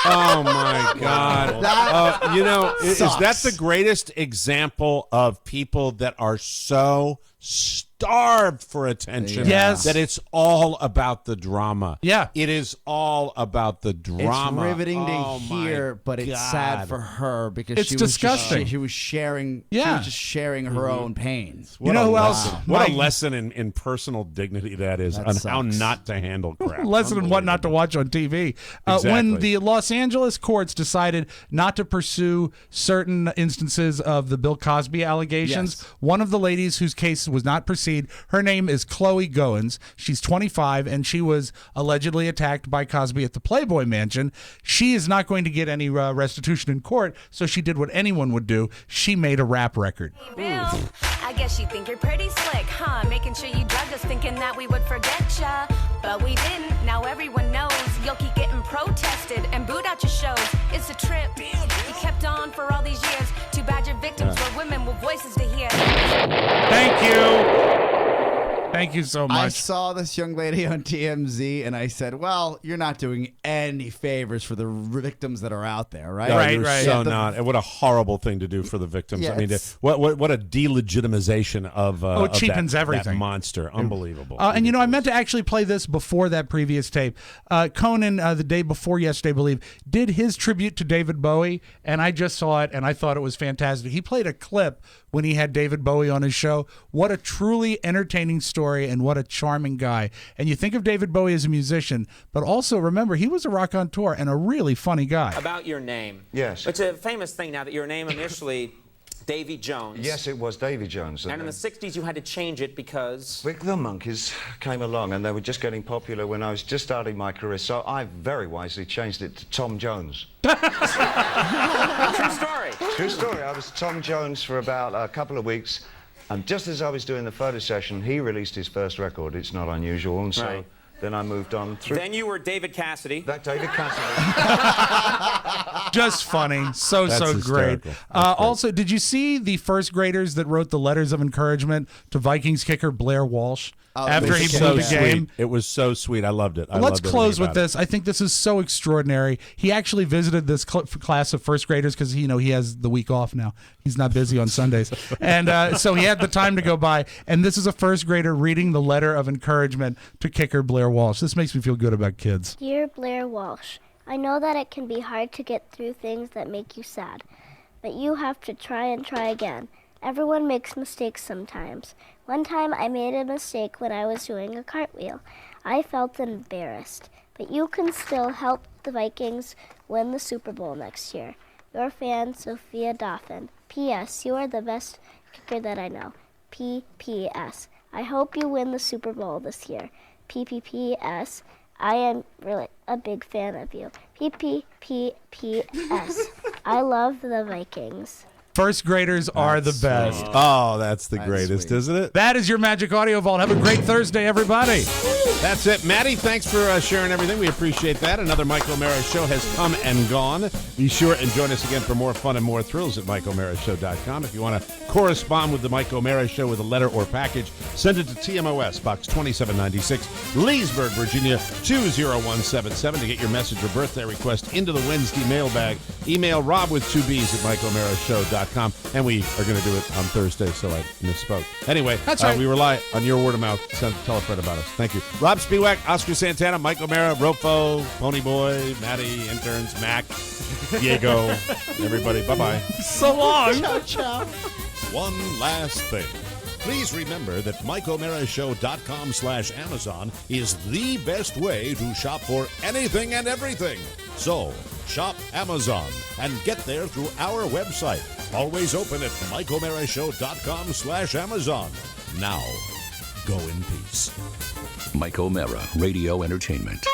Speaker 3: Oh my God! You know, is that
Speaker 5: sucks.
Speaker 3: the greatest example of people that are so starved for attention?
Speaker 4: Yes.
Speaker 3: that it's all about the drama.
Speaker 4: Yeah,
Speaker 3: it is all about the drama.
Speaker 5: It's riveting to
Speaker 3: Oh, my
Speaker 5: hear, but it's sad
Speaker 3: God.
Speaker 5: for her because
Speaker 4: It's
Speaker 5: she was
Speaker 4: disgusting.
Speaker 5: She was sharing.
Speaker 4: Yeah.
Speaker 5: She was just sharing her own pains.
Speaker 3: What
Speaker 4: You know
Speaker 3: a
Speaker 4: who
Speaker 3: lesson.
Speaker 4: else?
Speaker 3: What a
Speaker 4: Mike-
Speaker 3: lesson in personal dignity that is,
Speaker 5: That
Speaker 3: on how
Speaker 5: sucks.
Speaker 3: not to handle crap.
Speaker 4: Lesson in what not to watch on TV. When
Speaker 3: Exactly.
Speaker 4: the Los Angeles courts decided not to pursue certain instances of the Bill Cosby allegations,
Speaker 5: Yes.
Speaker 4: one of the ladies whose case was not pursued, her name is Chloe Goins. She's 25, and she was allegedly attacked by Cosby at the Playboy Mansion. She is not going to get any restitution in court, so she did what anyone would do. She made a rap record.
Speaker 21: Bill, I guess you think you're pretty slick, huh? Making sure you drugged us, thinking that we would forget ya. But we didn't. Now everyone knows you'll keep getting protested and booed out your shows. It's a trip. You kept on for all these years. Too bad your victims were women with voices to hear.
Speaker 4: Thank you. Thank you so much.
Speaker 5: I saw this young lady on TMZ, and I said, "Well, you're not doing any favors for the victims that are out there, right?"
Speaker 3: No,
Speaker 4: Right,
Speaker 3: you're
Speaker 4: right.
Speaker 3: So
Speaker 5: Yeah, the-
Speaker 3: not. And what a horrible thing to do for the victims.
Speaker 5: Yeah,
Speaker 3: I mean,
Speaker 5: it's-
Speaker 3: what a delegitimization of
Speaker 4: it cheapens
Speaker 3: that
Speaker 4: everything.
Speaker 3: monster. Unbelievable.
Speaker 4: And you know, I meant to actually play this before that previous tape. Conan, the day before yesterday, I believe, did his tribute to David Bowie, and I just saw it, and I thought it was fantastic. He played a clip when he had David Bowie on his show. What a truly entertaining story, and what a charming guy. And you think of David Bowie as a musician, but also remember, he was a raconteur and a really funny guy.
Speaker 22: About your name.
Speaker 23: Yes.
Speaker 22: It's a famous thing now that your name initially Davy Jones.
Speaker 23: Yes, it was Davy Jones.
Speaker 22: And in the 60s you had to change it because...
Speaker 23: The Monkees came along and they were just getting popular when I was just starting my career, so I very wisely changed it to Tom Jones.
Speaker 22: True story.
Speaker 23: True story. I was Tom Jones for about a couple of weeks, and just as I was doing the photo session, he released his first record, It's Not Unusual, and so
Speaker 22: Right.
Speaker 23: then I moved on through...
Speaker 22: Then you were David Cassidy.
Speaker 23: That David Cassidy.
Speaker 4: Just funny. So
Speaker 3: That's
Speaker 4: great.
Speaker 3: hysterical.
Speaker 4: Also, did you see the first graders that wrote the letters of encouragement to Vikings kicker Blair Walsh after he blew the game?
Speaker 3: It was so sweet. I loved it.
Speaker 4: Let's close with this. I think this is so extraordinary. He actually visited this class of first graders because he has the week off now. He's not busy on Sundays. And so he had the time to go by. And this is a first grader reading the letter of encouragement to kicker Blair Walsh. This makes me feel good about kids.
Speaker 2: Dear Blair Walsh, I know that it can be hard to get through things that make you sad, but you have to try and try again. Everyone makes mistakes sometimes. One time I made a mistake when I was doing a cartwheel. I felt embarrassed, but you can still help the Vikings win the Super Bowl next year. Your fan, Sophia Dauphin. P.S. You are the best kicker that I know. P.P.S. I hope you win the Super Bowl this year. P.P.P.S. I am really a big fan of you. P.P.P.P.S. I love the Vikings.
Speaker 4: First graders are the best.
Speaker 3: Oh, that's the greatest, isn't it?
Speaker 4: That is your Magic Audio Vault. Have a great Thursday, everybody.
Speaker 3: That's it. Maddie, thanks for sharing everything. We appreciate that. Another Mike O'Mara show has come and gone. Be sure and join us again for more fun and more thrills at MikeO'MaraShow.com. If you want to correspond with the Mike O'Mara Show with a letter or package, send it to TMOS, Box 2796, Leesburg, Virginia, 20177 to get your message or birthday request into the Wednesday mailbag. Email Rob with 2 B's at MikeO'MaraShow.com. And we are going to do it on Thursday, so I misspoke. Anyway,
Speaker 4: that's right.
Speaker 3: We rely on your word of mouth. Tell a friend about us. Thank you. Rob Spiewak, Oscar Santana, Mike O'Mara, Rofo, Ponyboy, Maddie, interns, Mac, Diego, everybody. Bye-bye.
Speaker 4: So long.
Speaker 14: Ciao, ciao.
Speaker 7: One last thing. Please remember that MikeO'MaraShow.com/Amazon is the best way to shop for anything and everything. So, shop Amazon and get there through our website. Always open at MikeO'MaraShow.com/Amazon. Now, go in peace.
Speaker 1: Mike O'Mara, Radio Entertainment.